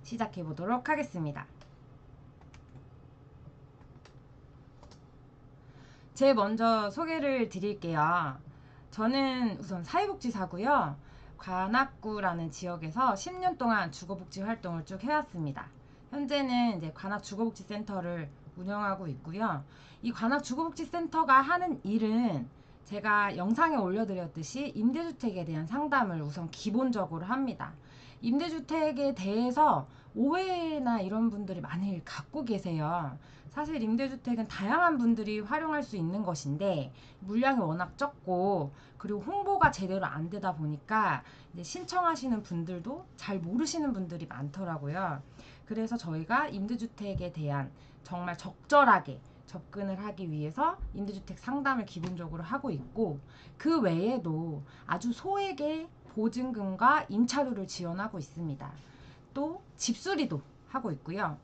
시작해 보도록 하겠습니다. 제 먼저 소개를 드릴게요. 저는 우선 사회복지사고요. 관악구라는 지역에서 10년 동안 주거복지 활동을 쭉 해왔습니다. 현재는 이제 관악주거복지센터를 운영하고 있고요. 이 관악주거복지센터가 하는 일은 제가 영상에 올려드렸듯이 임대주택에 대한 상담을 우선 기본적으로 합니다. 임대주택에 대해서 오해나 이런 분들이 많이 갖고 계세요. 사실 임대주택은 다양한 분들이 활용할 수 있는 것인데 물량이 워낙 적고 그리고 홍보가 제대로 안 되다 보니까 이제 신청하시는 분들도 잘 모르시는 분들이 많더라고요. 그래서 저희가 임대주택에 대한 정말 적절하게 접근을 하기 위해서 임대주택 상담을 기본적으로 하고 있고, 그 외에도 아주 소액의 보증금과 임차료를 지원하고 있습니다. 또 집수리도 하고 있고요.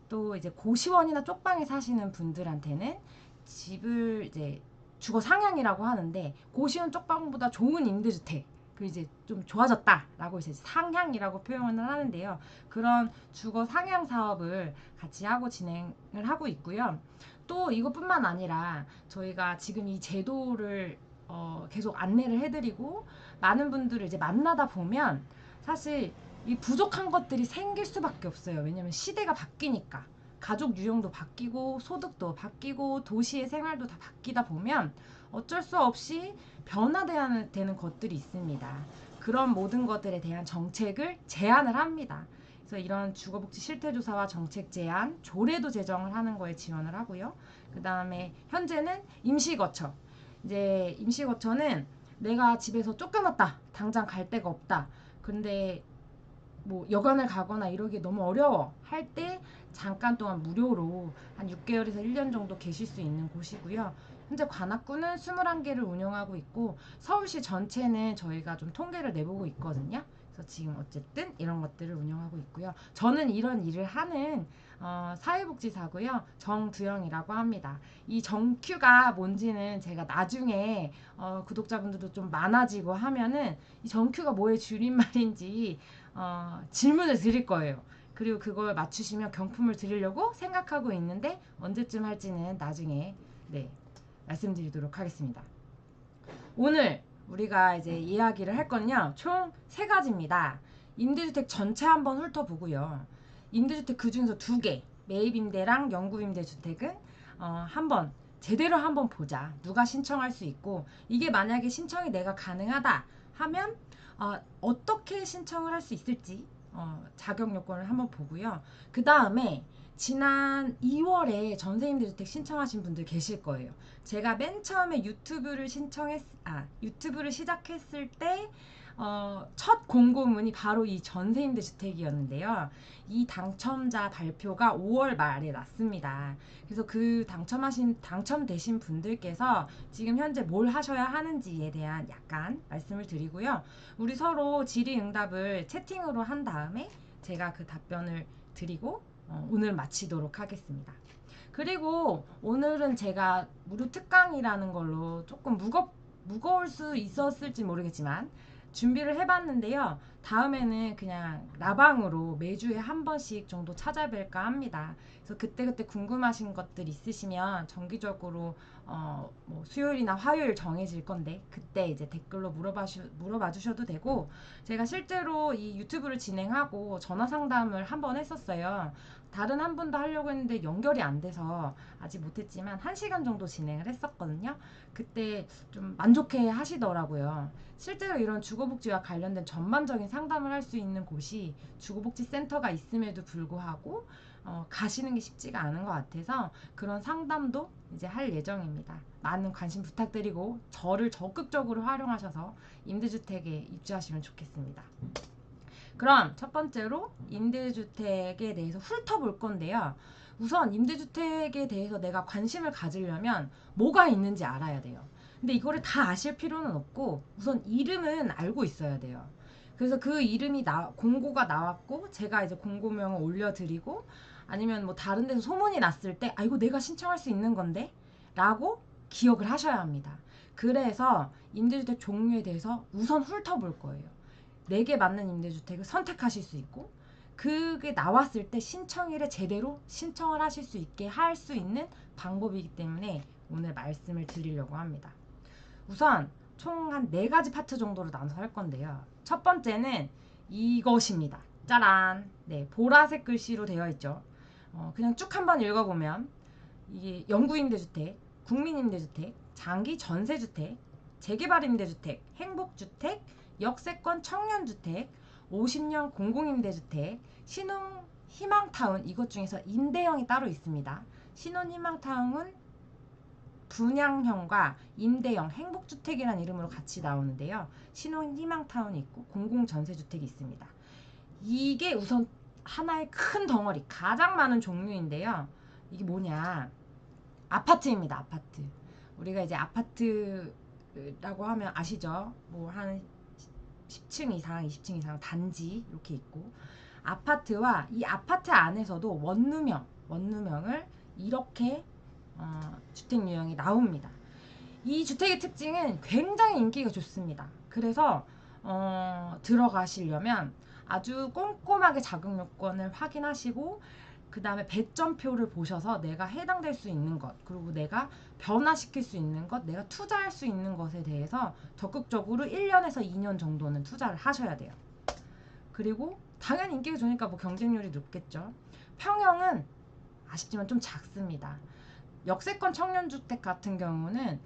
또 이제 고시원이나 쪽방에 사시는 분들한테는 집을 이제 주거 상향이라고 하는데, 고시원 쪽방보다 좋은 임대주택 그 이제 좀 좋아졌다라고 이제 상향이라고 표현을 하는데요. 그런 주거 상향 사업을 같이 하고 진행을 하고 있고요. 또 이것뿐만 아니라 저희가 지금 이 제도를 계속 안내를 해드리고 많은 분들을 이제 만나다 보면 사실 이 부족한 것들이 생길 수밖에 없어요. 왜냐면 시대가 바뀌니까. 가족 유형도 바뀌고 소득도 바뀌고 도시의 생활도 다 바뀌다 보면 어쩔 수 없이 변화되는 되는 것들이 있습니다. 그런 모든 것들에 대한 정책을 제안을 합니다. 그래서 이런 주거복지 실태조사와 정책 제안, 조례도 제정을 하는 거에 지원을 하고요. 그 다음에 현재는 임시거처. 이제 임시거처는 내가 집에서 쫓겨났다. 당장 갈 데가 없다. 근데 뭐 여관을 가거나 이러기 너무 어려워 할 때 잠깐 동안 무료로 한 6개월에서 1년 정도 계실 수 있는 곳이고요. 현재 관악구는 21개를 운영하고 있고 서울시 전체는 저희가 좀 통계를 내보고 있거든요. 그래서 지금 어쨌든 이런 것들을 운영하고 있고요. 저는 이런 일을 하는 사회복지사고요. 정두영이라고 합니다. 이 정큐가 뭔지는 제가 나중에 구독자분들도 좀 많아지고 하면은 이 정큐가 뭐의 줄임말인지 질문을 드릴 거예요. 그리고 그걸 맞추시면 경품을 드리려고 생각하고 있는데 언제쯤 할지는 나중에 말씀드리도록 하겠습니다. 오늘 우리가 이제 이야기를 할 건요, 총 3가지입니다. 임대주택 전체 한번 훑어보고요. 임대주택 그 중에서 2개, 매입임대랑 영구임대주택은 한번 제대로 한번 보자. 누가 신청할 수 있고, 이게 만약에 신청이 내가 가능하다 하면 어떻게 신청을 할 수 있을지 자격 요건을 한번 보고요. 그 다음에 지난 2월에 전세임대주택 신청하신 분들 계실 거예요. 제가 맨 처음에 유튜브를 시작했을 때 첫 공고문이 바로 이 전세임대주택이었는데요. 이 당첨자 발표가 5월 말에 났습니다. 그래서 그 당첨되신 분들께서 지금 현재 뭘 하셔야 하는지에 대한 약간 말씀을 드리고요. 우리 서로 질의응답을 채팅으로 한 다음에 제가 그 답변을 드리고 오늘 마치도록 하겠습니다. 그리고 오늘은 제가 무료 특강이라는 걸로 조금 무거울 수 있었을지 모르겠지만 준비를 해봤는데요. 다음에는 그냥 라방으로 매주에 한 번씩 정도 찾아뵐까 합니다. 그래서 그때그때 궁금하신 것들 있으시면 정기적으로 뭐 수요일이나 화요일 정해질 건데 그때 이제 댓글로 물어봐 주셔도 되고, 제가 실제로 이 유튜브를 진행하고 전화 상담을 한 번 했었어요. 다른 한 분도 하려고 했는데 연결이 안 돼서 아직 못했지만 1시간 정도 진행을 했었거든요. 그때 좀 만족해 하시더라고요. 실제로 이런 주거복지와 관련된 전반적인 상담을 할 수 있는 곳이 주거복지센터가 있음에도 불구하고 가시는 게 쉽지가 않은 것 같아서 그런 상담도 이제 할 예정입니다. 많은 관심 부탁드리고 저를 적극적으로 활용하셔서 임대주택에 입주하시면 좋겠습니다. 그럼 첫 번째로 임대주택에 대해서 훑어볼 건데요. 우선 임대주택에 대해서 내가 관심을 가지려면 뭐가 있는지 알아야 돼요. 근데 이거를 다 아실 필요는 없고 우선 이름은 알고 있어야 돼요. 그래서 그 이름이 공고가 나왔고 제가 이제 공고명을 올려드리고 아니면 뭐 다른 데서 소문이 났을 때 이거 내가 신청할 수 있는 건데 라고 기억을 하셔야 합니다. 그래서 임대주택 종류에 대해서 우선 훑어볼 거예요. 내게 맞는 임대주택을 선택하실 수 있고, 그게 나왔을 때 신청일에 제대로 신청을 하실 수 있게 할 수 있는 방법이기 때문에 오늘 말씀을 드리려고 합니다. 우선 총 한 4가지 파트 정도로 나눠서 할 건데요. 첫 번째는 이것입니다. 짜란! 네, 보라색 글씨로 되어 있죠. 그냥 쭉 한번 읽어보면 이게 영구임대주택, 국민임대주택, 장기 전세주택, 재개발임대주택, 행복주택, 역세권 청년주택, 50년 공공임대주택, 신혼희망타운, 이것 중에서 임대형이 따로 있습니다. 신혼희망타운은 분양형과 임대형, 행복주택이라는 이름으로 같이 나오는데요. 신혼희망타운이 있고 공공전세주택이 있습니다. 이게 우선 하나의 큰 덩어리, 가장 많은 종류인데요. 이게 뭐냐? 아파트입니다. 아파트. 우리가 이제 아파트라고 하면 아시죠? 뭐 한 10층 이상, 20층 이상 단지 이렇게 있고, 아파트와 이 아파트 안에서도 원룸형을 이렇게 주택 유형이 나옵니다. 이 주택의 특징은 굉장히 인기가 좋습니다. 그래서 들어가시려면 아주 꼼꼼하게 자격 요건을 확인하시고 그 다음에 배점표를 보셔서 내가 해당될 수 있는 것, 그리고 내가 변화시킬 수 있는 것, 내가 투자할 수 있는 것에 대해서 적극적으로 1년에서 2년 정도는 투자를 하셔야 돼요. 그리고 당연히 인기가 좋으니까 뭐 경쟁률이 높겠죠. 평형은 아쉽지만 좀 작습니다. 역세권 청년주택 같은 경우는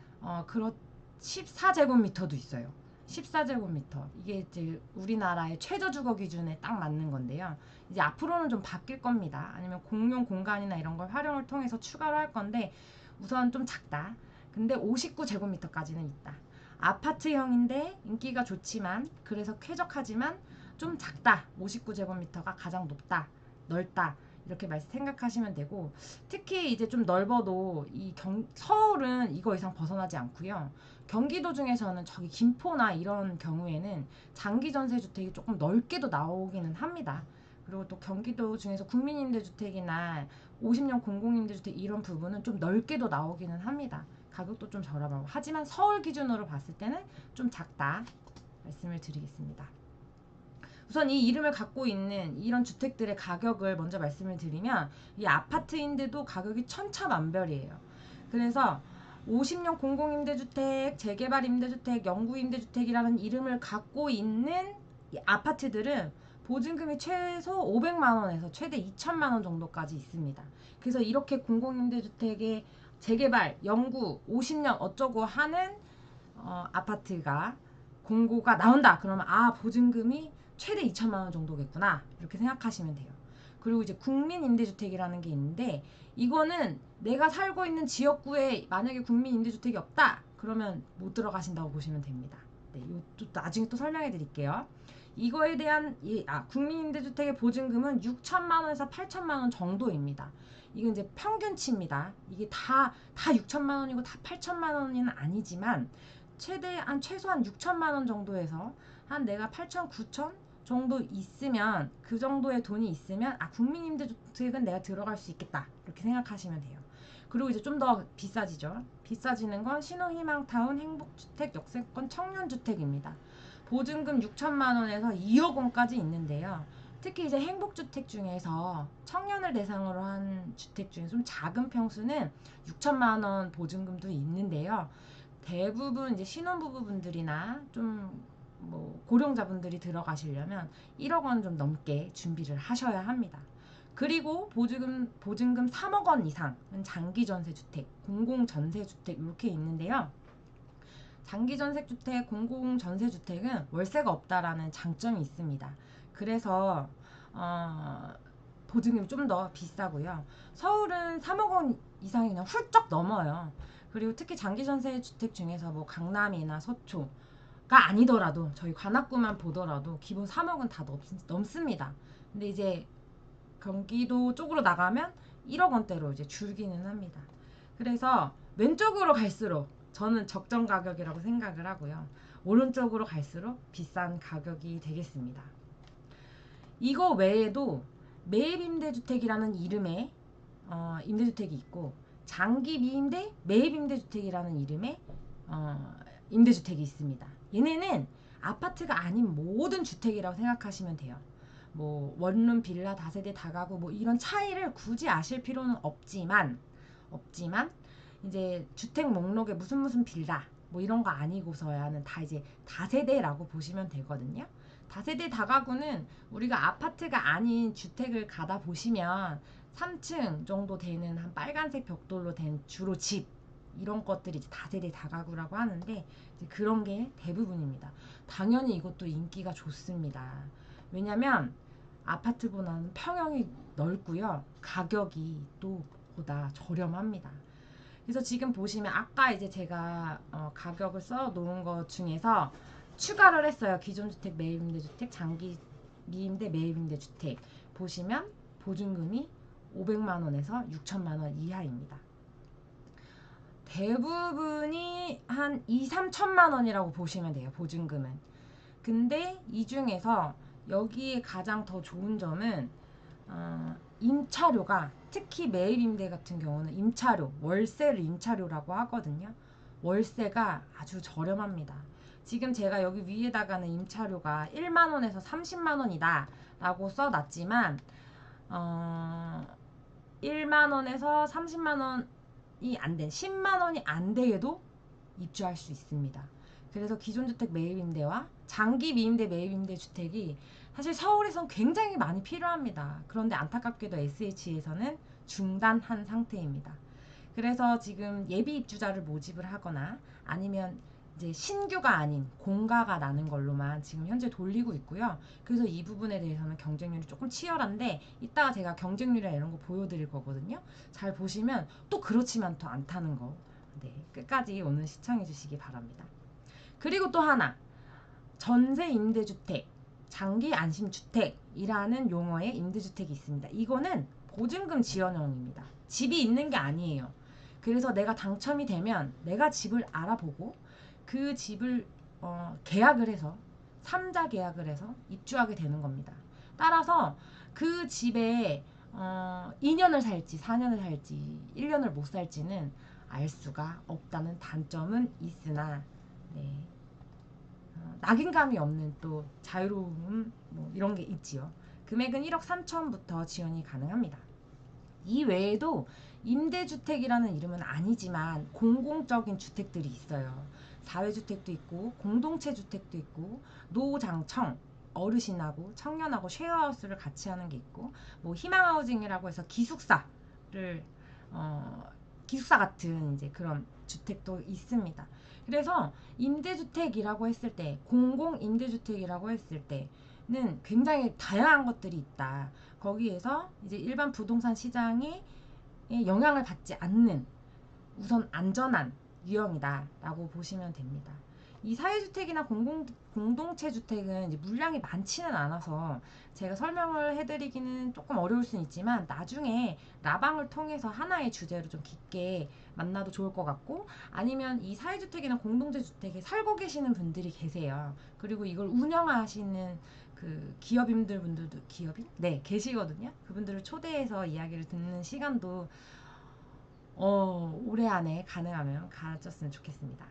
14제곱미터도 있어요. 14제곱미터. 이게 이제 우리나라의 최저주거 기준에 딱 맞는 건데요. 이제 앞으로는 좀 바뀔 겁니다. 아니면 공용 공간이나 이런 걸 활용을 통해서 추가로 할 건데 우선 좀 작다. 근데 59제곱미터까지는 있다. 아파트형인데 인기가 좋지만 그래서 쾌적하지만 좀 작다. 59제곱미터가 가장 높다. 넓다. 이렇게 생각하시면 되고, 특히 이제 좀 넓어도 서울은 이거 이상 벗어나지 않고요. 경기도 중에서는 저기 김포나 이런 경우에는 장기 전세 주택이 조금 넓게도 나오기는 합니다. 그리고 또 경기도 중에서 국민임대주택이나 50년 공공임대주택 이런 부분은 좀 넓게도 나오기는 합니다. 가격도 좀 저렴하고. 하지만 서울 기준으로 봤을 때는 좀 작다 말씀을 드리겠습니다. 우선 이 이름을 갖고 있는 이런 주택들의 가격을 먼저 말씀을 드리면, 이 아파트인데도 가격이 천차만별이에요. 그래서 50년 공공임대주택, 재개발임대주택, 영구임대주택이라는 이름을 갖고 있는 이 아파트들은 보증금이 최소 500만원에서 최대 2천만원 정도까지 있습니다. 그래서 이렇게 공공임대주택의 재개발, 영구, 50년 어쩌고 하는 아파트가 공고가 나온다. 그러면 보증금이 최대 2천만원 정도겠구나. 이렇게 생각하시면 돼요. 그리고 이제 국민임대주택이라는 게 있는데, 이거는 내가 살고 있는 지역구에 만약에 국민임대주택이 없다. 그러면 못 들어가신다고 보시면 됩니다. 네, 이것도 나중에 또 설명해 드릴게요. 이거에 대한 국민임대주택의 보증금은 6천만원에서 8천만원 정도입니다. 이건 이제 평균치입니다. 이게 다 6천만원이고 다 8천만원은 아니지만 최소한 6천만원 정도에서 한 내가 8천, 9천 정도 있으면, 그 정도의 돈이 있으면 국민임대주택은 내가 들어갈 수 있겠다. 이렇게 생각하시면 돼요. 그리고 이제 좀 더 비싸지죠. 비싸지는 건 신혼희망타운, 행복주택, 역세권 청년주택입니다. 보증금 6천만원에서 2억 원까지 있는데요. 특히 이제 행복주택 중에서 청년을 대상으로 한 주택 중에 좀 작은 평수는 6천만원 보증금도 있는데요. 대부분 이제 신혼부부분들이나 좀 뭐 고령자분들이 들어가시려면 1억 원 좀 넘게 준비를 하셔야 합니다. 그리고 보증금 3억 원 이상은 장기전세주택, 공공전세주택 이렇게 있는데요. 장기전세주택, 공공전세주택은 월세가 없다라는 장점이 있습니다. 그래서 보증금이 좀 더 비싸고요. 서울은 3억 원 이상이 그냥 훌쩍 넘어요. 그리고 특히 장기전세 주택 중에서 뭐 강남이나 서초가 아니더라도 저희 관악구만 보더라도 기본 3억은 다 넘습니다. 근데 이제 경기도 쪽으로 나가면 1억 원대로 이제 줄기는 합니다. 그래서 왼쪽으로 갈수록 저는 적정 가격이라고 생각을 하고요. 오른쪽으로 갈수록 비싼 가격이 되겠습니다. 이거 외에도 매입임대주택이라는 이름의 임대주택이 있고, 장기 미임대 매입임대주택이라는 이름의 임대주택이 있습니다. 얘네는 아파트가 아닌 모든 주택이라고 생각하시면 돼요. 뭐 원룸, 빌라, 다세대, 다가구 뭐 이런 차이를 굳이 아실 필요는 없지만 이제 주택 목록에 무슨 빌라 뭐 이런 거 아니고서야는 다 이제 다세대라고 보시면 되거든요. 다세대 다가구는 우리가 아파트가 아닌 주택을 가다 보시면 3층 정도 되는 한 빨간색 벽돌로 된 주로 집 이런 것들이 이제 다세대 다가구라고 하는데 이제 그런 게 대부분입니다. 당연히 이것도 인기가 좋습니다. 왜냐면 아파트보다는 평형이 넓고요. 가격이 또 보다 저렴합니다. 그래서 지금 보시면 아까 이제 제가 가격을 써 놓은 것 중에서 추가를 했어요. 기존 주택, 매입임대주택, 장기 미임대, 매입임대주택 보시면 보증금이 500만 원에서 6천만 원 이하입니다. 대부분이 한 2, 3천만 원이라고 보시면 돼요. 보증금은. 근데 이 중에서 여기에 가장 더 좋은 점은 임차료가 특히 매입임대 같은 경우는 임차료, 월세를 임차료라고 하거든요. 월세가 아주 저렴합니다. 지금 제가 여기 위에다가는 임차료가 1만 원에서 30만 원이다 라고 써놨지만 1만 원에서 30만 원이 안 된, 10만 원이 안 돼도 입주할 수 있습니다. 그래서 기존 주택 매입임대와 장기 미임대 매입임대 주택이 사실 서울에선 굉장히 많이 필요합니다. 그런데 안타깝게도 SH에서는 중단한 상태입니다. 그래서 지금 예비 입주자를 모집을 하거나 아니면 이제 신규가 아닌 공가가 나는 걸로만 지금 현재 돌리고 있고요. 그래서 이 부분에 대해서는 경쟁률이 조금 치열한데 이따가 제가 경쟁률이나 이런 거 보여드릴 거거든요. 잘 보시면 또 그렇지만 또 않다는 거. 네, 끝까지 오늘 시청해 주시기 바랍니다. 그리고 또 하나, 전세 임대주택, 장기 안심주택이라는 용어의 임대주택이 있습니다. 이거는 보증금 지원형입니다. 집이 있는 게 아니에요. 그래서 내가 당첨이 되면 내가 집을 알아보고 그 집을 계약을 해서 3자 계약을 해서 입주하게 되는 겁니다. 따라서 그 집에 2년을 살지 4년을 살지 1년을 못 살지는 알 수가 없다는 단점은 있으나 네. 낙인감이 없는 또 자유로움 뭐 이런 게 있지요. 금액은 1억 3천부터 지원이 가능합니다. 이 외에도 임대주택이라는 이름은 아니지만 공공적인 주택들이 있어요. 사회주택도 있고 공동체 주택도 있고 노장청 어르신하고 청년하고 쉐어하우스를 같이 하는 게 있고 뭐 희망하우징이라고 해서 기숙사를 기숙사 같은 이제 그런 주택도 있습니다. 그래서 임대주택이라고 했을 때 공공임대주택이라고 했을 때는 굉장히 다양한 것들이 있다. 거기에서 이제 일반 부동산 시장에 영향을 받지 않는 우선 안전한 유형이다 라고 보시면 됩니다. 이 사회주택이나 공동체 주택은 이제 물량이 많지는 않아서 제가 설명을 해드리기는 조금 어려울 수는 있지만 나중에 라방을 통해서 하나의 주제로 좀 깊게 만나도 좋을 것 같고 아니면 이 사회주택이나 공동체 주택에 살고 계시는 분들이 계세요. 그리고 이걸 운영하시는 그 기업인들도 기업인? 네, 계시거든요. 그분들을 초대해서 이야기를 듣는 시간도 올해 안에 가능하면 가졌으면 좋겠습니다.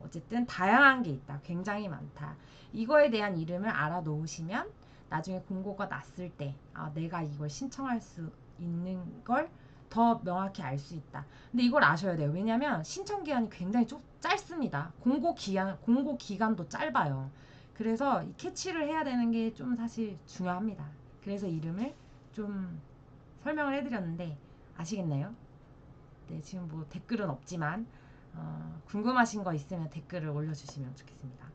어쨌든 다양한 게 있다. 굉장히 많다. 이거에 대한 이름을 알아놓으시면 나중에 공고가 났을 때 내가 이걸 신청할 수 있는 걸 더 명확히 알 수 있다. 근데 이걸 아셔야 돼요. 왜냐면 신청 기한이 굉장히 짧습니다. 공고 기간도 짧아요. 그래서 이 캐치를 해야 되는 게 좀 사실 중요합니다. 그래서 이름을 좀 설명을 해드렸는데 아시겠나요? 네, 지금 뭐 댓글은 없지만 궁금하신 거 있으면 댓글을 올려주시면 좋겠습니다.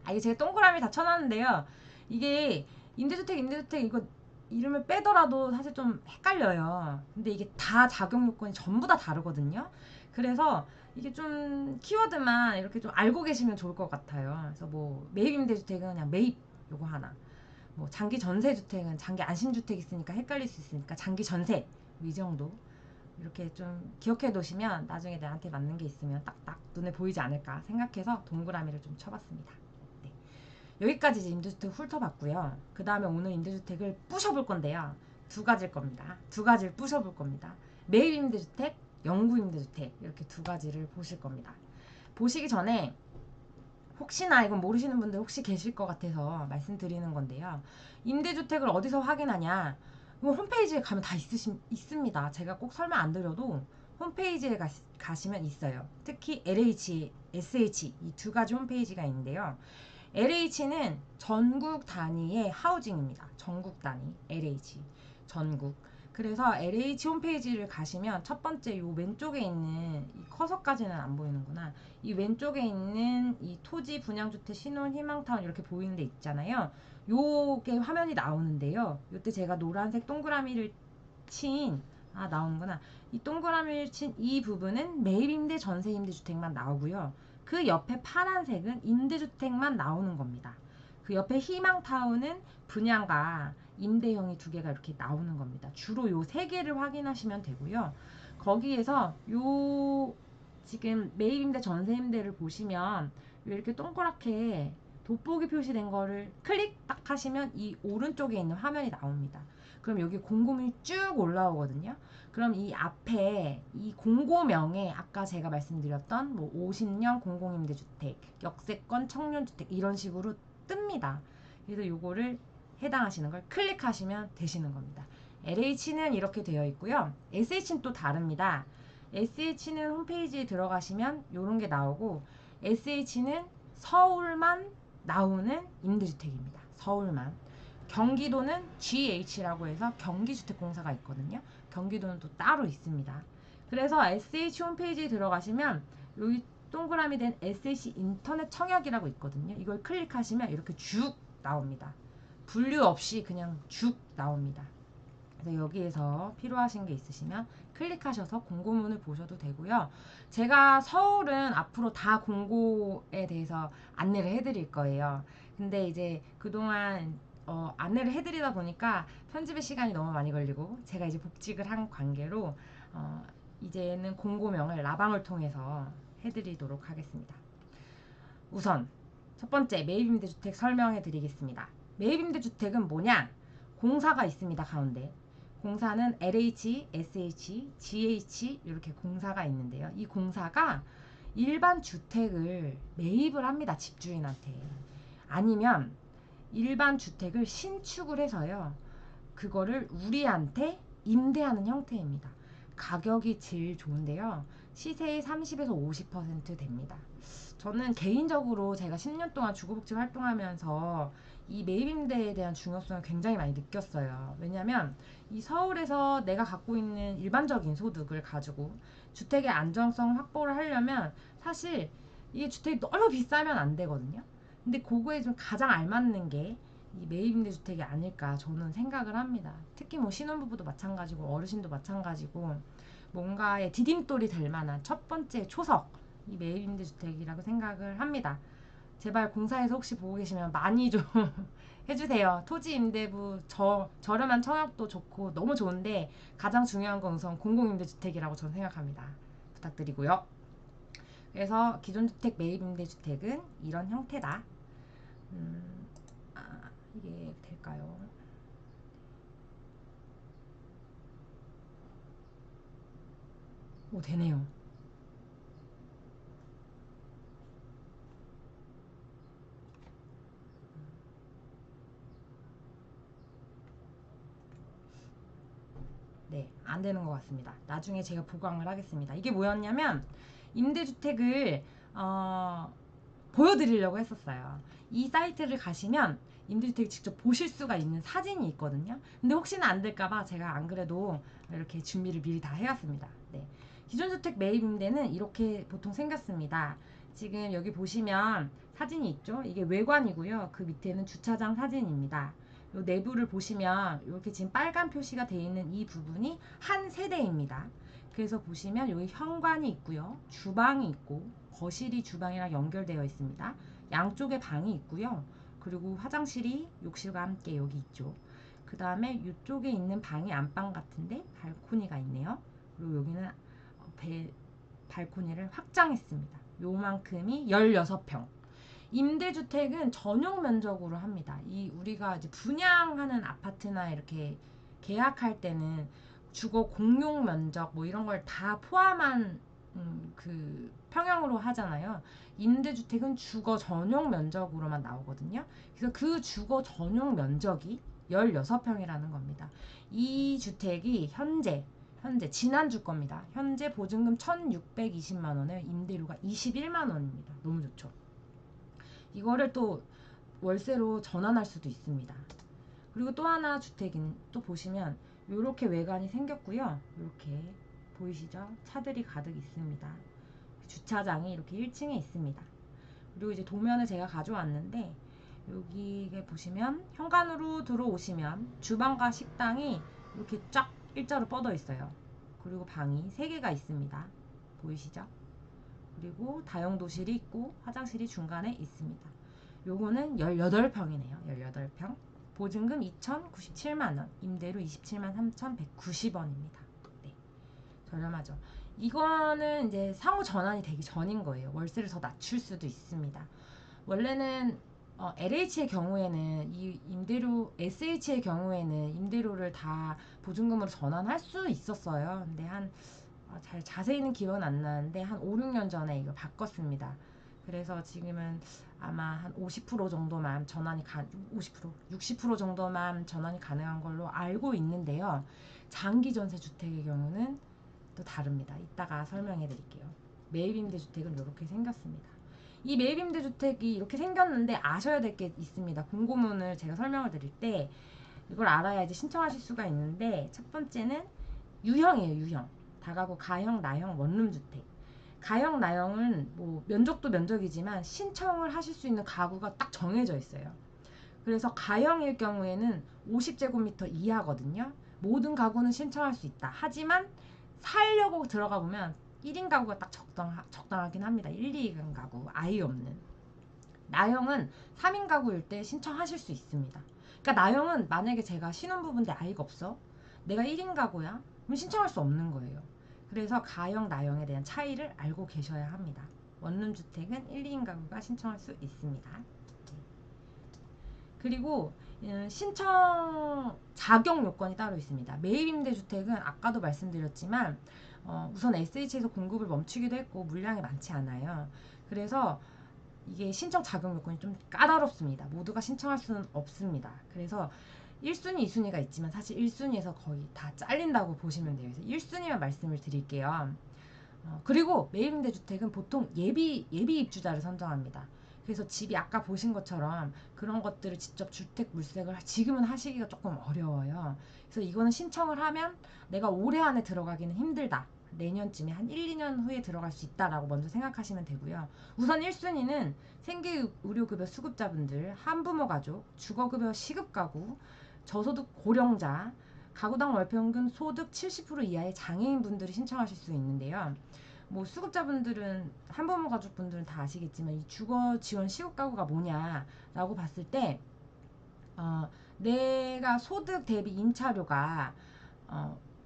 이게 제가 동그라미 다 쳐놨는데요. 이게 임대주택 이거 이름을 빼더라도 사실 좀 헷갈려요. 근데 이게 다 작용 요건이 전부 다 다르거든요. 그래서 이게 좀 키워드만 이렇게 좀 알고 계시면 좋을 것 같아요. 그래서 뭐 매입 임대주택은 그냥 매입 요거 하나, 뭐 장기 전세주택은 장기 안심주택 있으니까 헷갈릴 수 있으니까 장기 전세 이 정도 이렇게 좀 기억해 두시면 나중에 나한테 맞는 게 있으면 딱딱 눈에 보이지 않을까 생각해서 동그라미를 좀 쳐봤습니다. 네. 여기까지 이제 임대주택 훑어봤고요. 그 다음에 오늘 임대주택을 부셔볼 건데요. 두 가지일 겁니다. 두 가지를 부셔볼 겁니다. 매입 임대주택, 영구 임대주택 이렇게 두 가지를 보실 겁니다. 보시기 전에 혹시나 이건 모르시는 분들 혹시 계실 것 같아서 말씀드리는 건데요. 임대주택을 어디서 확인하냐? 이거 홈페이지에 가면 다 있습니다. 제가 꼭 설명 안 드려도 홈페이지에 가시면 있어요. 특히 LH, SH 이 두 가지 홈페이지가 있는데요. LH는 전국 단위의 하우징입니다. 전국 단위 LH 전국. 그래서 LH 홈페이지를 가시면 첫 번째 요 왼쪽에 있는 이 커서까지는 안 보이는구나. 이 왼쪽에 있는 이 토지 분양주택 신혼 희망타운 이렇게 보이는 데 있잖아요. 요게 화면이 나오는데요. 요때 제가 노란색 동그라미를 친 나오는구나. 이 동그라미를 친 이 부분은 매입임대 전세임대 주택만 나오고요. 그 옆에 파란색은 임대주택만 나오는 겁니다. 그 옆에 희망타운은 분양과 임대형이 두 개가 이렇게 나오는 겁니다. 주로 요 세 개를 확인하시면 되고요. 거기에서 요 지금 매입임대 전세임대를 보시면 이렇게 동그랗게 돋보기 표시된 거를 클릭 딱 하시면 이 오른쪽에 있는 화면이 나옵니다. 그럼 여기 공고명이 쭉 올라오거든요. 그럼 이 앞에 이 공고명에 아까 제가 말씀드렸던 뭐 50년 공공임대주택, 역세권 청년주택 이런 식으로 뜹니다. 그래서 요거를 해당하시는 걸 클릭하시면 되시는 겁니다. LH는 이렇게 되어 있고요. SH는 또 다릅니다. SH는 홈페이지에 들어가시면 이런 게 나오고 SH는 서울만 나오는 임대주택입니다. 서울만. 경기도는 GH라고 해서 경기주택공사가 있거든요. 경기도는 또 따로 있습니다. 그래서 SH 홈페이지에 들어가시면 여기 동그라미 된 SH 인터넷 청약이라고 있거든요. 이걸 클릭하시면 이렇게 쭉 나옵니다. 분류 없이 그냥 쭉 나옵니다. 그래서 여기에서 필요하신 게 있으시면 클릭하셔서 공고문을 보셔도 되고요. 제가 서울은 앞으로 다 공고에 대해서 안내를 해드릴 거예요. 근데 이제 그동안 안내를 해드리다 보니까 편집의 시간이 너무 많이 걸리고 제가 이제 복직을 한 관계로 이제는 공고명을 라방을 통해서 해드리도록 하겠습니다. 우선 첫 번째 매입임대주택 설명해 드리겠습니다. 매입임대주택은 뭐냐? 공사가 있습니다. 가운데. 공사는 LH, SH, GH 이렇게 공사가 있는데요. 이 공사가 일반 주택을 매입을 합니다. 집주인한테. 아니면 일반 주택을 신축을 해서요. 그거를 우리한테 임대하는 형태입니다. 가격이 제일 좋은데요. 시세의 30에서 50% 됩니다. 저는 개인적으로 제가 10년 동안 주거복지 활동하면서 이 매입임대에 대한 중요성을 굉장히 많이 느꼈어요. 왜냐면 이 서울에서 내가 갖고 있는 일반적인 소득을 가지고 주택의 안정성 확보를 하려면 사실 이 주택이 너무 비싸면 안 되거든요. 근데 그거에 좀 가장 알맞는 게 이 매입임대주택이 아닐까 저는 생각을 합니다. 특히 뭐 신혼부부도 마찬가지고 어르신도 마찬가지고 뭔가에 디딤돌이 될 만한 첫 번째 초석 이 매입임대주택이라고 생각을 합니다. 제발 공사에서 혹시 보고 계시면 많이 좀 해주세요. 토지임대부 저렴한 청약도 좋고 너무 좋은데 가장 중요한 건 우선 공공임대주택이라고 저는 생각합니다. 부탁드리고요. 그래서 기존주택 매입임대주택은 이런 형태다. 이게 될까요? 오, 되네요. 네, 안 되는 것 같습니다. 나중에 제가 보강을 하겠습니다. 이게 뭐였냐면 임대주택을 보여드리려고 했었어요. 이 사이트를 가시면 임대주택 직접 보실 수가 있는 사진이 있거든요. 근데 혹시나 안 될까봐 제가 안 그래도 이렇게 준비를 미리 다 해왔습니다. 네. 기존주택 매입 임대는 이렇게 보통 생겼습니다. 지금 여기 보시면 사진이 있죠? 이게 외관이고요. 그 밑에는 주차장 사진입니다. 요 내부를 보시면 이렇게 지금 빨간 표시가 되어 있는 이 부분이 한 세대입니다. 그래서 보시면 여기 현관이 있고요. 주방이 있고 거실이 주방이랑 연결되어 있습니다. 양쪽에 방이 있고요. 그리고 화장실이 욕실과 함께 여기 있죠. 그 다음에 이쪽에 있는 방이 안방 같은데 발코니가 있네요. 그리고 여기는 발코니를 확장했습니다. 요만큼이 16평. 임대주택은 전용 면적으로 합니다. 이 우리가 이제 분양하는 아파트나 이렇게 계약할 때는 주거 공용 면적 뭐 이런 걸 다 포함한 그 평형으로 하잖아요. 임대주택은 주거 전용 면적으로만 나오거든요. 그래서 그 주거 전용 면적이 16평이라는 겁니다. 이 주택이 현재 지난주 겁니다. 현재 보증금 1,620만 원에 임대료가 21만 원입니다. 너무 좋죠. 이거를 또 월세로 전환할 수도 있습니다. 그리고 또 하나 주택인 또 보시면 이렇게 외관이 생겼고요. 이렇게 보이시죠? 차들이 가득 있습니다. 주차장이 이렇게 1층에 있습니다. 그리고 이제 도면을 제가 가져왔는데 여기에 보시면 현관으로 들어오시면 주방과 식당이 이렇게 쫙 일자로 뻗어 있어요. 그리고 방이 3개가 있습니다. 보이시죠? 그리고 다용도실이 있고 화장실이 중간에 있습니다. 요거는 18평이네요. 18평. 보증금 2,097만원, 임대료 27만 3,190원입니다. 네, 저렴하죠. 이거는 이제 상호 전환이 되기 전인 거예요. 월세를 더 낮출 수도 있습니다. 원래는 LH의 경우에는 이 임대료, SH의 경우에는 임대료를 다 보증금으로 전환할 수 있었어요. 근데 잘 자세히는 기억은 안 나는데 한 5, 6년 전에 이거 바꿨습니다. 그래서 지금은 아마 한 50% 정도만 60% 정도만 전환이 가능한 걸로 알고 있는데요. 장기 전세 주택의 경우는 또 다릅니다. 이따가 설명해 드릴게요. 매입임대주택은 이렇게 생겼습니다. 이 매입임대주택이 이렇게 생겼는데 아셔야 될 게 있습니다. 공고문을 제가 설명을 드릴 때 이걸 알아야지 신청하실 수가 있는데, 첫 번째는 유형이에요. 유형. 다가구 가형, 나형, 원룸주택. 가형, 나형은 뭐 면적도 면적이지만 신청을 하실 수 있는 가구가 딱 정해져 있어요. 그래서 가형일 경우에는 50제곱미터 이하거든요. 모든 가구는 신청할 수 있다. 하지만 살려고 들어가 보면 1인 가구가 딱 적당하긴 합니다. 1, 2인 가구, 아이 없는. 나형은 3인 가구일 때 신청하실 수 있습니다. 그러니까 나형은 만약에 제가 신혼부부인데 아이가 없어. 내가 1인 가구야. 그럼 신청할 수 없는 거예요. 그래서 가형, 나형에 대한 차이를 알고 계셔야 합니다. 원룸주택은 1, 2인 가구가 신청할 수 있습니다. 그리고 신청 자격 요건이 따로 있습니다. 매입임대주택은 아까도 말씀드렸지만 우선 SH에서 공급을 멈추기도 했고 물량이 많지 않아요. 그래서 이게 신청 자격 요건이 좀 까다롭습니다. 모두가 신청할 수는 없습니다. 그래서 1순위, 2순위가 있지만 사실 1순위에서 거의 다 잘린다고 보시면 돼요. 그래서 1순위만 말씀을 드릴게요. 그리고 매입임대주택은 보통 예비 입주자를 선정합니다. 그래서 집이 아까 보신 것처럼 그런 것들을 직접 주택 물색을 지금은 하시기가 조금 어려워요. 그래서 이거는 신청을 하면 내가 올해 안에 들어가기는 힘들다. 내년쯤에 한 1, 2년 후에 들어갈 수 있다라고 먼저 생각하시면 되고요. 우선 1순위는 생계의료급여 수급자분들, 한부모 가족, 주거급여 시급가구, 저소득 고령자, 가구당 월평균 소득 70% 이하의 장애인분들이 신청하실 수 있는데요. 뭐 수급자분들은 한부모 가족분들은 다 아시겠지만 이 주거 지원 시급 가구가 뭐냐라고 봤을 때 내가 소득 대비 임차료가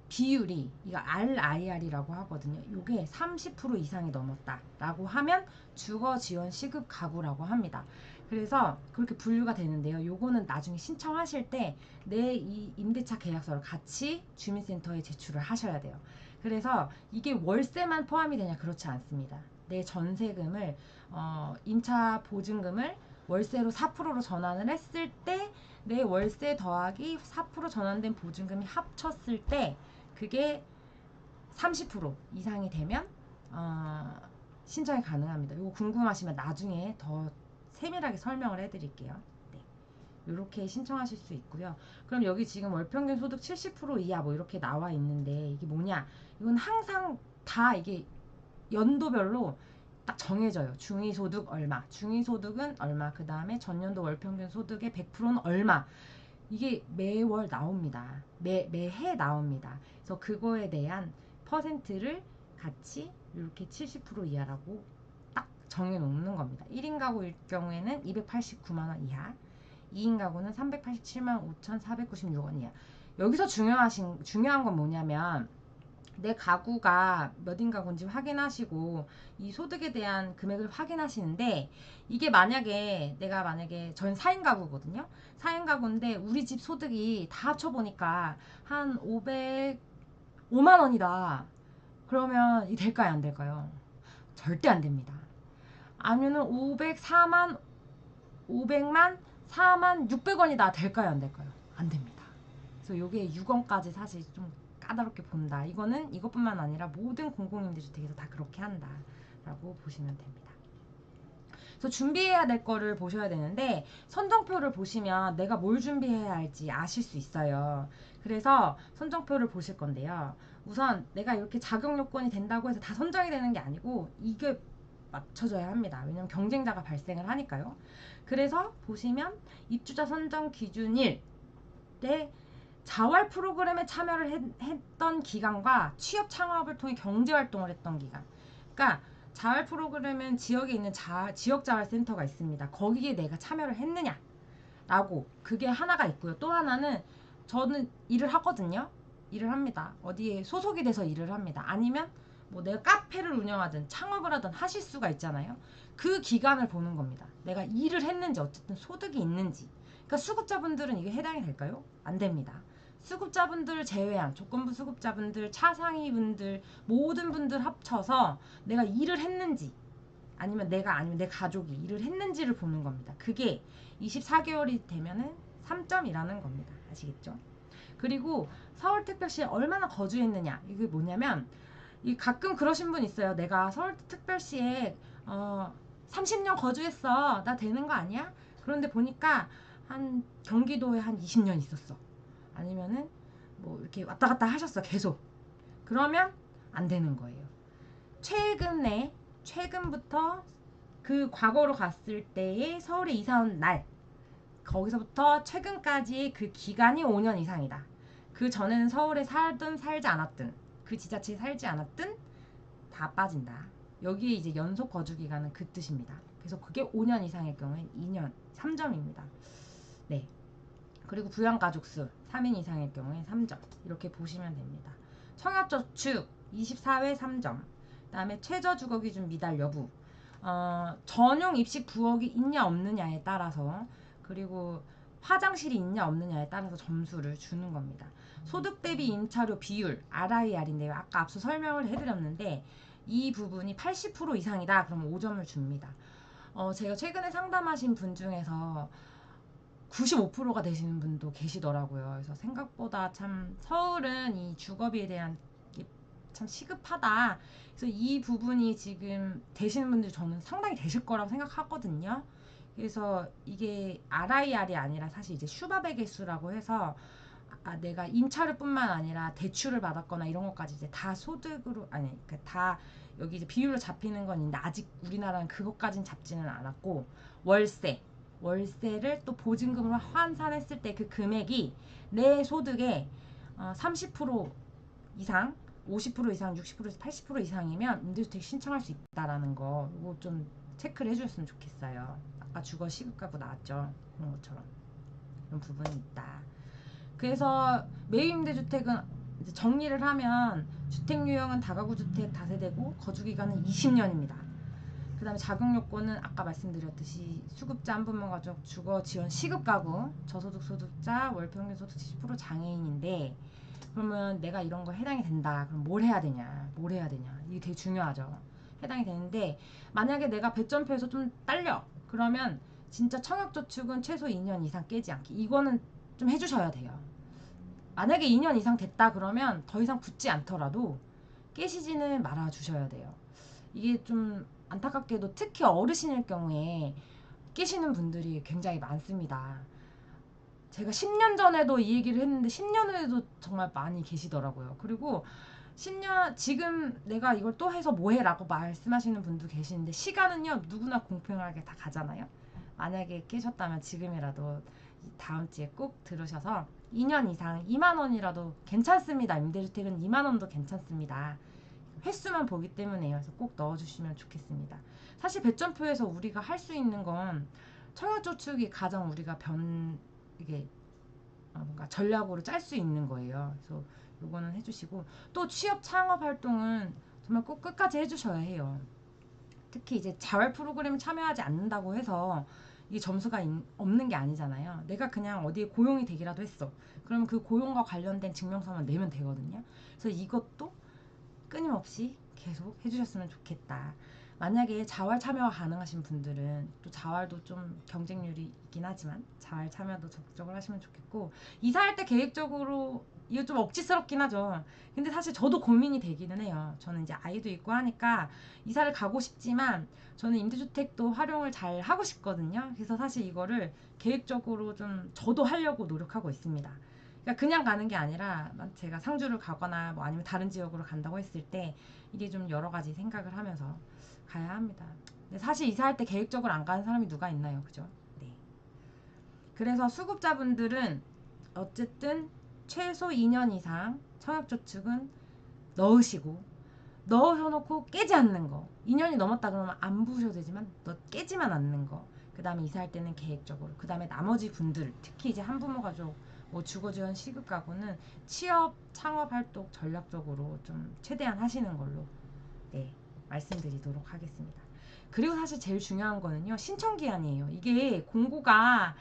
비율이 이거 RIR이라고 하거든요. 이게 30% 이상이 넘었다라고 하면 주거 지원 시급 가구라고 합니다. 그래서 그렇게 분류가 되는데요. 요거는 나중에 신청하실 때 내 이 임대차 계약서를 같이 주민센터에 제출을 하셔야 돼요. 그래서 이게 월세만 포함이 되냐? 그렇지 않습니다. 내 전세금을 임차 보증금을 월세로 4%로 전환을 했을 때 내 월세 더하기 4% 전환된 보증금이 합쳤을 때 그게 30% 이상이 되면 신청이 가능합니다. 이거 궁금하시면 나중에 더 세밀하게 설명을 해드릴게요. 네. 이렇게 신청하실 수 있고요. 그럼 여기 지금 월평균 소득 70% 이하 뭐 이렇게 나와 있는데 이게 뭐냐? 이건 항상 다 이게 연도별로 딱 정해져요. 중위소득 얼마, 중위소득은 얼마, 그 다음에 전년도 월평균 소득의 100%는 얼마. 이게 매월 나옵니다. 매해 나옵니다. 그래서 그거에 대한 퍼센트를 같이 이렇게 70% 이하라고 딱 정해놓는 겁니다. 1인 가구일 경우에는 289만 원 이하, 2인 가구는 387만 5,496원 이하. 여기서 중요한 건 뭐냐면 내 가구가 몇인 가구인지 확인하시고 이 소득에 대한 금액을 확인하시는데, 이게 내가 만약에 전 4인 가구거든요. 4인 가구인데 우리 집 소득이 다 합쳐보니까 한 505만 원이다. 그러면 이 될까요, 안 될까요? 절대 안 됩니다. 아니면은 500만 4만 600원이다 될까요, 안 될까요? 안 됩니다. 그래서 요게 6원까지 사실 좀 까다롭게 본다. 이거는 이것뿐만 아니라 모든 공공임대주택에서 다 그렇게 한다 라고 보시면 됩니다. 그래서 준비해야 될 거를 보셔야 되는데, 선정표를 보시면 내가 뭘 준비해야 할지 아실 수 있어요. 그래서 선정표를 보실 건데요. 우선 내가 이렇게 자격 요건이 된다고 해서 다 선정이 되는 게 아니고 이게 맞춰져야 합니다. 왜냐면 경쟁자가 발생을 하니까요. 그래서 보시면 입주자 선정 기준 1 때 자활 프로그램에 참여를 했던 기간과 취업 창업을 통해 경제활동을 했던 기간. 그러니까 자활 프로그램은 지역에 있는 지역자활센터가 있습니다. 거기에 내가 참여를 했느냐 라고, 그게 하나가 있고요. 또 하나는 저는 일을 하거든요. 일을 합니다. 어디에 소속이 돼서 일을 합니다. 아니면 뭐 내가 카페를 운영하든 창업을 하든 하실 수가 있잖아요. 그 기간을 보는 겁니다. 내가 일을 했는지, 어쨌든 소득이 있는지. 그러니까 수급자분들은 이게 해당이 될까요? 안 됩니다. 수급자분들을 제외한 조건부 수급자분들, 차상위분들, 모든 분들 합쳐서 내가 일을 했는지, 아니면 내 가족이 일을 했는지를 보는 겁니다. 그게 24개월이 되면은 3점이라는 겁니다. 아시겠죠? 그리고 서울특별시에 얼마나 거주했느냐, 이게 뭐냐면, 이 가끔 그러신 분 있어요. 내가 서울특별시에 30년 거주했어. 나 되는 거 아니야? 그런데 보니까 한 경기도에 한 20년 있었어. 아니면은 뭐 이렇게 왔다 갔다 하셨어, 계속. 그러면 안 되는 거예요. 최근부터 그 과거로 갔을 때의 서울에 이사 온 날, 거기서부터 최근까지의 그 기간이 5년 이상이다. 그 전에는 서울에 살든 살지 않았든, 그 지자체에 살지 않았든 다 빠진다. 여기에 이제 연속 거주 기간은 그 뜻입니다. 그래서 그게 5년 이상일 경우에 2년 3점입니다. 네. 그리고 부양가족수 3인 이상일 경우에 3점. 이렇게 보시면 됩니다. 청약저축 24회 3점. 그다음에 최저주거기준 미달 여부. 전용 입식 부엌이 있냐 없느냐에 따라서, 그리고 화장실이 있냐 없느냐에 따라서 점수를 주는 겁니다. 소득 대비 임차료 비율 RIR인데요. 아까 앞서 설명을 해드렸는데 이 부분이 80% 이상이다. 그러면 5점을 줍니다. 제가 최근에 상담하신 분 중에서 95%가 되시는 분도 계시더라고요. 그래서 생각보다 참 서울은 이 주거비에 대한 참 시급하다. 그래서 이 부분이 지금 되시는 분들 저는 상당히 되실 거라고 생각하거든요. 그래서 이게 RIR이 아니라 사실 이제 슈바베 개수라고 해서 내가 임차료뿐만 아니라 대출을 받았거나 이런 것까지 이제 다 소득으로, 아니 그러니까 다 여기 이제 비율로 잡히는 건 있는데 아직 우리나라는 그것까진 잡지는 않았고, 월세를 또 보증금으로 환산했을 때 그 금액이 내 소득의 30% 이상, 50% 이상, 60%에서 80% 이상이면 임대주택 신청할 수 있다라는 거, 이거 좀 체크를 해주셨으면 좋겠어요. 아까 주거 시급가구 나왔죠. 그런 것처럼 이런 부분이 있다. 그래서 매입임대주택은 이제 정리를 하면 주택 유형은 다가구 주택 다세대고 거주 기간은 20년입니다. 그 다음에 자격 요건은 아까 말씀드렸듯이 수급자 한 분만 가족, 주거 지원 시급 가구, 저소득 소득자, 월평균 소득 70% 장애인인데, 그러면 내가 이런 거 해당이 된다. 그럼 뭘 해야 되냐? 이게 되게 중요하죠. 해당이 되는데, 만약에 내가 배점표에서 좀 딸려. 그러면 진짜 청약저축은 최소 2년 이상 깨지 않기. 이거는 좀 해주셔야 돼요. 만약에 2년 이상 됐다 그러면 더 이상 붙지 않더라도 깨시지는 말아 주셔야 돼요. 이게 좀 안타깝게도 특히 어르신일 경우에 깨시는 분들이 굉장히 많습니다. 제가 10년 전에도 이 얘기를 했는데 10년 후에도 정말 많이 계시더라고요. 그리고 10년, 지금 내가 이걸 또 해서 뭐해? 라고 말씀하시는 분도 계시는데, 시간은요 누구나 공평하게 다 가잖아요. 만약에 깨셨다면 지금이라도 다음 주에 꼭 들으셔서 2년 이상 2만 원이라도 괜찮습니다. 임대주택은 2만 원도 괜찮습니다. 횟수만 보기 때문에요. 그래서 꼭 넣어주시면 좋겠습니다. 사실 배점표에서 우리가 할 수 있는 건 청약저축이 가장 우리가 이게 뭔가 전략으로 짤 수 있는 거예요. 그래서 요거는 해주시고, 또 취업 창업 활동은 정말 꼭 끝까지 해주셔야 해요. 특히 이제 자활 프로그램 참여하지 않는다고 해서 이게 점수가 없는 게 아니잖아요. 내가 그냥 어디에 고용이 되기라도 했어. 그러면 그 고용과 관련된 증명서만 내면 되거든요. 그래서 이것도 끊임없이 계속 해주셨으면 좋겠다. 만약에 자활 참여가 가능하신 분들은 또 자활도 좀 경쟁률이 있긴 하지만 자활 참여도 적극적으로 하시면 좋겠고, 이사할 때 계획적으로 이거 좀 억지스럽긴 하죠. 근데 사실 저도 고민이 되기는 해요. 저는 이제 아이도 있고 하니까 이사를 가고 싶지만 저는 임대주택도 활용을 잘 하고 싶거든요. 그래서 사실 이거를 계획적으로 좀 저도 하려고 노력하고 있습니다. 그러니까 그냥 가는 게 아니라 제가 상주를 가거나 뭐 아니면 다른 지역으로 간다고 했을 때 이게 좀 여러 가지 생각을 하면서 가야 합니다. 근데 사실 이사할 때 계획적으로 안 가는 사람이 누가 있나요? 그죠? 네. 그래서 수급자분들은 어쨌든 최소 2년 이상 청약저축은 넣으시고, 넣으셔놓고 깨지 않는 거. 2년이 넘었다 그러면 안 부으셔도 되지만 깨지만 않는 거. 그 다음에 이사할 때는 계획적으로. 그 다음에 나머지 분들, 특히 이제 한부모 가족, 뭐 주거지원 시급 가구는 취업, 창업 활동 전략적으로 좀 최대한 하시는 걸로, 네, 말씀드리도록 하겠습니다. 그리고 사실 제일 중요한 거는요, 신청 기한이에요. 이게 공고가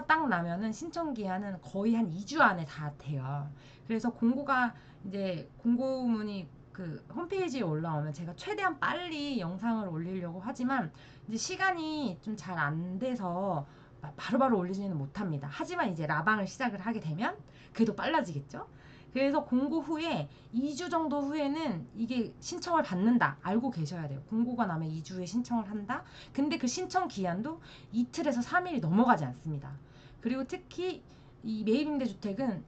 딱 나면은 신청 기한은 거의 한 2주 안에 다 돼요. 그래서 공고가 이제 공고문이 그 홈페이지에 올라오면 제가 최대한 빨리 영상을 올리려고 하지만 이제 시간이 좀 잘 안 돼서 바로바로 올리지는 못합니다. 하지만 이제 라방을 시작을 하게 되면 그래도 빨라지겠죠? 그래서 공고 후에 2주 정도 후에는 이게 신청을 받는다. 알고 계셔야 돼요. 공고가 나면 2주에 신청을 한다. 근데 그 신청 기한도 이틀에서 3일이 넘어가지 않습니다. 그리고 특히 이 매입임대주택은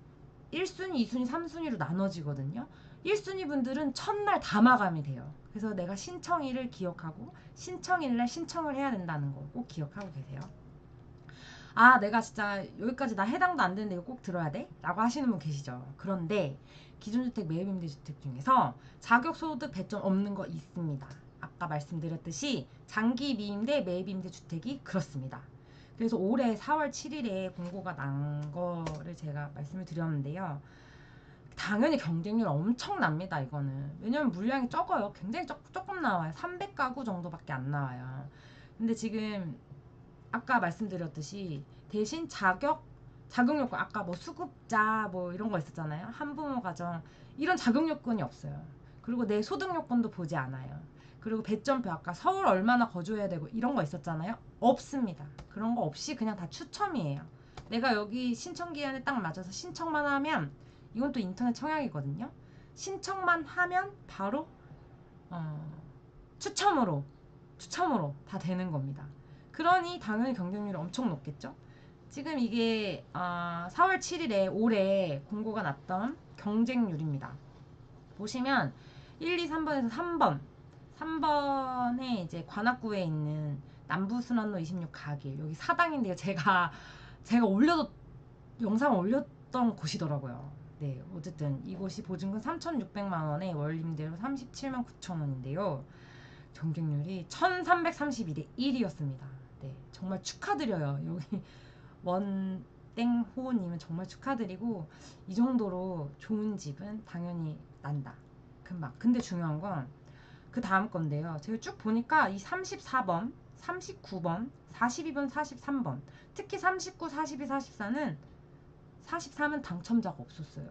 1순위, 2순위, 3순위로 나눠지거든요. 1순위 분들은 첫날 다 마감이 돼요. 그래서 내가 신청일을 기억하고 신청일날 신청을 해야 된다는 거 꼭 기억하고 계세요. 아, 내가 진짜 여기까지 나 해당도 안 되는데 이거 꼭 들어야 돼? 라고 하시는 분 계시죠. 그런데 기존주택 매입임대주택 중에서 자격소득 배점 없는 거 있습니다. 아까 말씀드렸듯이 장기 미임대 매입임대주택이 그렇습니다. 그래서 올해 4월 7일에 공고가 난 거를 제가 말씀을 드렸는데요. 당연히 경쟁률 엄청납니다. 이거는. 왜냐면 물량이 적어요. 굉장히 조금 나와요. 300가구 정도밖에 안 나와요. 근데 지금 아까 말씀드렸듯이 대신 자격 요건, 아까 뭐 수급자 뭐 이런 거 있었잖아요. 한부모 가정, 이런 자격 요건이 없어요. 그리고 내 소득 요건도 보지 않아요. 그리고 배점표, 아까 서울 얼마나 거주해야 되고 이런 거 있었잖아요. 없습니다. 그런 거 없이 그냥 다 추첨이에요. 내가 여기 신청 기한에 딱 맞아서 신청만 하면, 이건 또 인터넷 청약이거든요. 신청만 하면 바로 추첨으로 다 되는 겁니다. 그러니 당연히 경쟁률이 엄청 높겠죠. 지금 이게 4월 7일에 올해 공고가 났던 경쟁률입니다. 보시면 1, 2, 3번에서 3번에 이제 관악구에 있는 남부순환로 26 가길, 여기 사당인데요. 제가 영상을 올렸던 곳이더라고요. 네, 어쨌든 이곳이 보증금 3,600만 원에 월임대로 37만 9천 원인데요. 경쟁률이 1332대 1이었습니다. 네, 정말 축하드려요. 여기 원땡호님은 정말 축하드리고, 이 정도로 좋은 집은 당연히 난다. 금방. 근데 중요한 건 그 다음 건데요. 제가 쭉 보니까 이 34번, 39번, 42번, 43번, 특히 39, 42, 44는 43은 당첨자가 없었어요.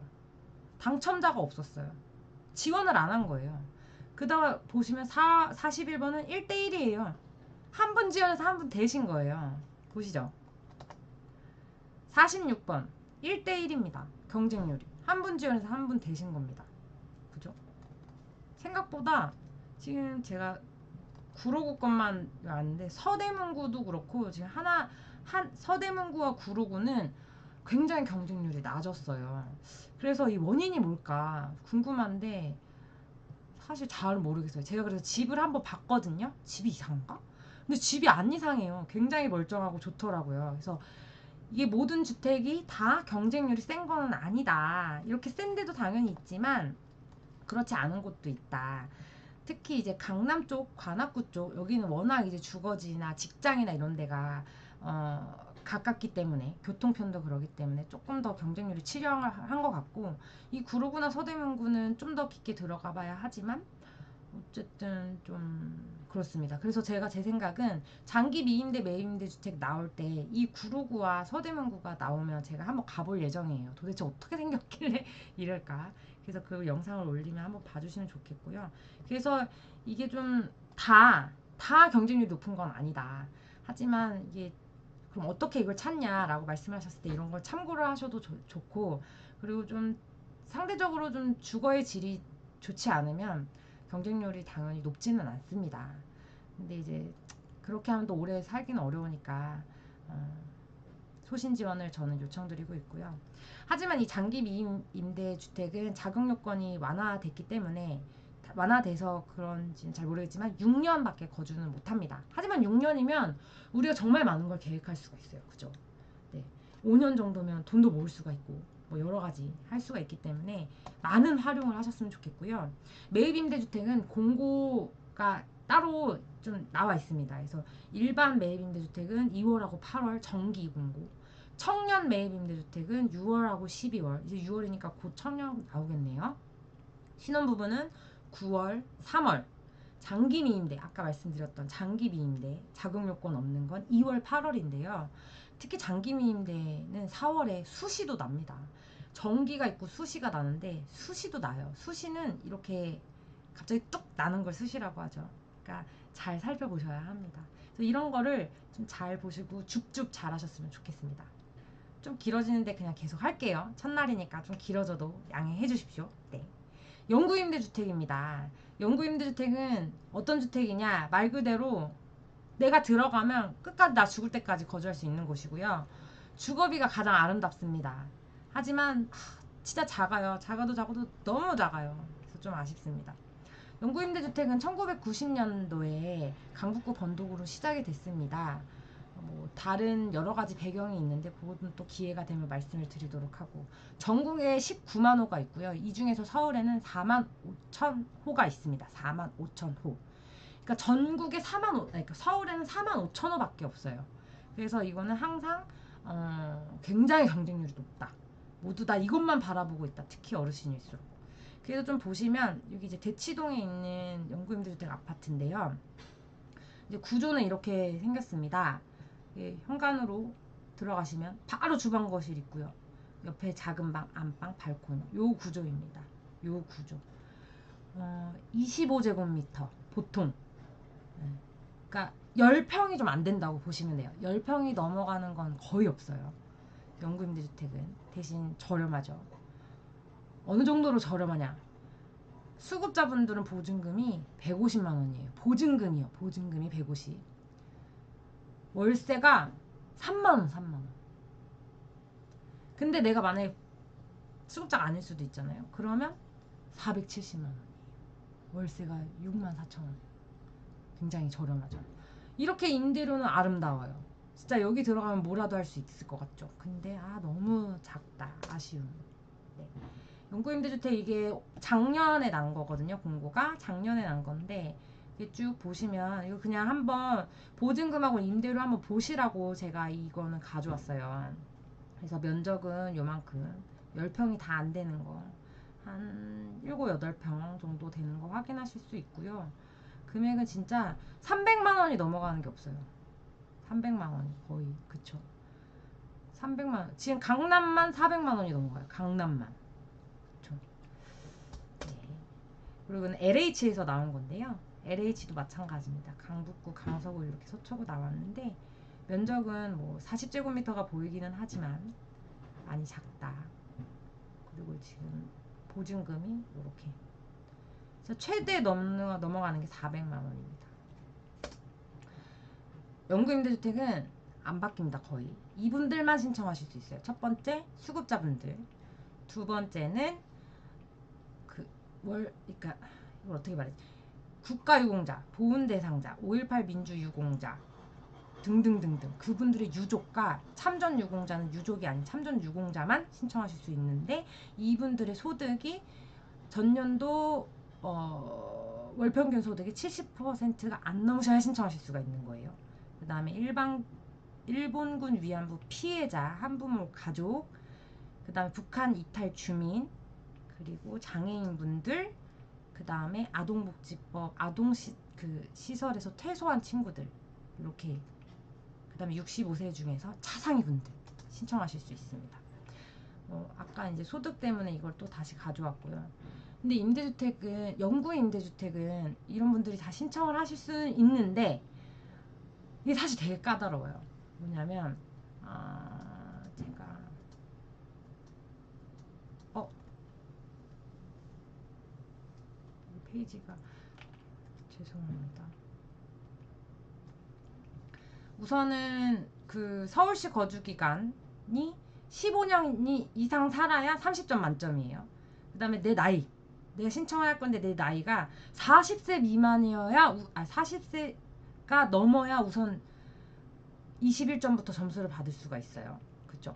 당첨자가 없었어요. 지원을 안 한 거예요. 그다가 보시면 41번은 1대1이에요. 한 분 지원해서 한 분 대신 거예요. 보시죠. 46번 1대1입니다. 경쟁률이. 한 분 지원해서 한 분 대신 겁니다. 그죠? 생각보다 지금 제가 구로구 것만 아는데 서대문구도 그렇고 지금 서대문구와 구로구는 굉장히 경쟁률이 낮았어요. 그래서 이 원인이 뭘까 궁금한데 사실 잘 모르겠어요. 제가 그래서 집을 한번 봤거든요. 집이 이상한가? 근데 집이 안 이상해요. 굉장히 멀쩡하고 좋더라고요. 그래서 이게 모든 주택이 다 경쟁률이 센 건 아니다. 이렇게 센 데도 당연히 있지만 그렇지 않은 곳도 있다. 특히 이제 강남 쪽, 관악구 쪽, 여기는 워낙 이제 주거지나 직장이나 이런 데가 가깝기 때문에, 교통편도 그러기 때문에 조금 더 경쟁률이 치열한 것 같고, 이 구로구나 서대문구는 좀 더 깊게 들어가 봐야 하지만 어쨌든 좀 그렇습니다. 그래서 제가 제 생각은 장기 미임대 매입임대 주택 나올 때 이 구로구와 서대문구가 나오면 제가 한번 가볼 예정이에요. 도대체 어떻게 생겼길래 이럴까. 그래서 그 영상을 올리면 한번 봐주시면 좋겠고요. 그래서 이게 좀 다 경쟁률이 높은 건 아니다. 하지만 이게 그럼 어떻게 이걸 찾냐라고 말씀하셨을 때 이런 걸 참고를 하셔도 좋고, 그리고 좀 상대적으로 좀 주거의 질이 좋지 않으면 경쟁률이 당연히 높지는 않습니다. 근데 이제 그렇게 하면 또 오래 살기는 어려우니까 소신 지원을 저는 요청드리고 있고요. 하지만 이 장기 미임 임대 주택은 자격 요건이 완화됐기 때문에, 완화돼서 그런지는 잘 모르겠지만 6년밖에 거주는 못합니다. 하지만 6년이면 우리가 정말 많은 걸 계획할 수가 있어요. 그죠? 네. 5년 정도면 돈도 모을 수가 있고 뭐 여러 가지 할 수가 있기 때문에 많은 활용을 하셨으면 좋겠고요. 매입 임대주택은 공고가 따로 좀 나와 있습니다. 그래서 일반 매입 임대주택은 2월하고 8월 정기 공고, 청년 매입 임대주택은 6월하고 12월, 이제 6월이니까 곧 청년 나오겠네요. 신혼부부는 9월, 3월, 장기 미임대, 아까 말씀드렸던 장기 미임대 자격 요건 없는 건 2월, 8월인데요. 특히 장기 미임대는 4월에 수시도 납니다. 정기가 있고 수시가 나는데 수시도 나요. 수시는 이렇게 갑자기 뚝 나는 걸 수시라고 하죠. 그러니까 잘 살펴보셔야 합니다. 그래서 이런 거를 좀 잘 보시고 줍줍 잘 하셨으면 좋겠습니다. 좀 길어지는데 그냥 계속 할게요. 첫날이니까 좀 길어져도 양해해 주십시오. 네. 영구임대주택입니다. 영구임대주택은 어떤 주택이냐, 말 그대로 내가 들어가면 끝까지 나 죽을 때까지 거주할 수 있는 곳이고요. 주거비가 가장 아름답습니다. 하지만 진짜 작아요. 작아도 너무 작아요. 그래서 좀 아쉽습니다. 영구임대주택은 1990년도에 강북구 번독으로 시작이 됐습니다. 뭐 다른 여러 가지 배경이 있는데 그것은 또 기회가 되면 말씀을 드리도록 하고, 전국에 19만 호가 있고요. 이 중에서 서울에는 4만 5천 호가 있습니다. 4만 5천 호. 그러니까 전국에 4만 5, 그러니까 서울에는 4만 5천 호밖에 없어요. 그래서 이거는 항상 굉장히 경쟁률이 높다. 모두 다 이것만 바라보고 있다. 특히 어르신일수록. 그래서 좀 보시면 여기 이제 대치동에 있는 영구임대주택 아파트인데요. 이제 구조는 이렇게 생겼습니다. 예, 현관으로 들어가시면 바로 주방 거실 있고요. 옆에 작은 방, 안방, 발코니. 요 구조입니다. 요 구조. 25제곱미터 보통. 예. 그러니까 10평이 좀 안 된다고 보시면 돼요. 10평이 넘어가는 건 거의 없어요. 영구임대주택은 대신 저렴하죠. 어느 정도로 저렴하냐? 수급자분들은 보증금이 150만 원이에요. 보증금이요. 보증금이 150. 월세가 3만 원, 3만 원. 근데 내가 만약에 수급자가 아닐 수도 있잖아요. 그러면 470만 원이에요. 월세가 6만 4천 원. 굉장히 저렴하죠. 이렇게 임대료는 아름다워요. 진짜 여기 들어가면 뭐라도 할 수 있을 것 같죠. 근데 너무 작다. 아쉬움. 네. 영구임대주택 이게 작년에 난 거거든요. 공고가 작년에 난 건데 이게 쭉 보시면 이거 그냥 한번 보증금하고 임대료 한번 보시라고 제가 이거는 가져왔어요. 그래서 면적은 요만큼 10평이 다 안 되는 거, 한 7, 8평 정도 되는 거 확인하실 수 있고요. 금액은 진짜 300만 원이 넘어가는 게 없어요. 300만 원이 거의, 그쵸? 300만 원. 지금 강남만 400만 원이 넘어가요. 강남만. 그쵸? 네. 그리고 LH에서 나온 건데요. LH도 마찬가지입니다. 강북구, 강서구 이렇게 서초구 나왔는데 면적은 뭐 40제곱미터가 보이기는 하지만 많이 작다. 그리고 지금 보증금이 이렇게. 그래서 최대 넘어가는 게 400만 원입니다. 영구임대주택은 안 바뀝니다. 거의. 이분들만 신청하실 수 있어요. 첫 번째 수급자분들, 두 번째는 그러니까 이걸 어떻게 말해? 국가유공자, 보훈대상자, 5.18 민주유공자 등등등등 그분들의 유족과 참전유공자는 유족이 아닌 참전유공자만 신청하실 수 있는데, 이분들의 소득이 전년도 월평균 소득의 70%가 안 넘으셔야 신청하실 수가 있는 거예요. 그 다음에 일본군 위안부 피해자, 한부모 가족, 그 다음에 북한 이탈 주민, 그리고 장애인분들, 그 다음에 아동복지법, 시설에서 퇴소한 친구들 이렇게, 그 다음에 65세 중에서 차상위 분들 신청하실 수 있습니다. 아까 이제 소득 때문에 이걸 또 다시 가져왔고요. 근데 임대주택은, 영구 임대주택은 이런 분들이 다 신청을 하실 수 있는데 이게 사실 되게 까다로워요. 뭐냐면 제가 이 페이지가, 죄송합니다. 우선은 그 서울시 거주기간이 15년 이상 살아야 30점 만점이에요. 그 다음에 내 나이, 내가 신청을 할 건데 내 나이가 40세 미만이어야 40세가 넘어야 우선 21점부터 점수를 받을 수가 있어요. 그죠?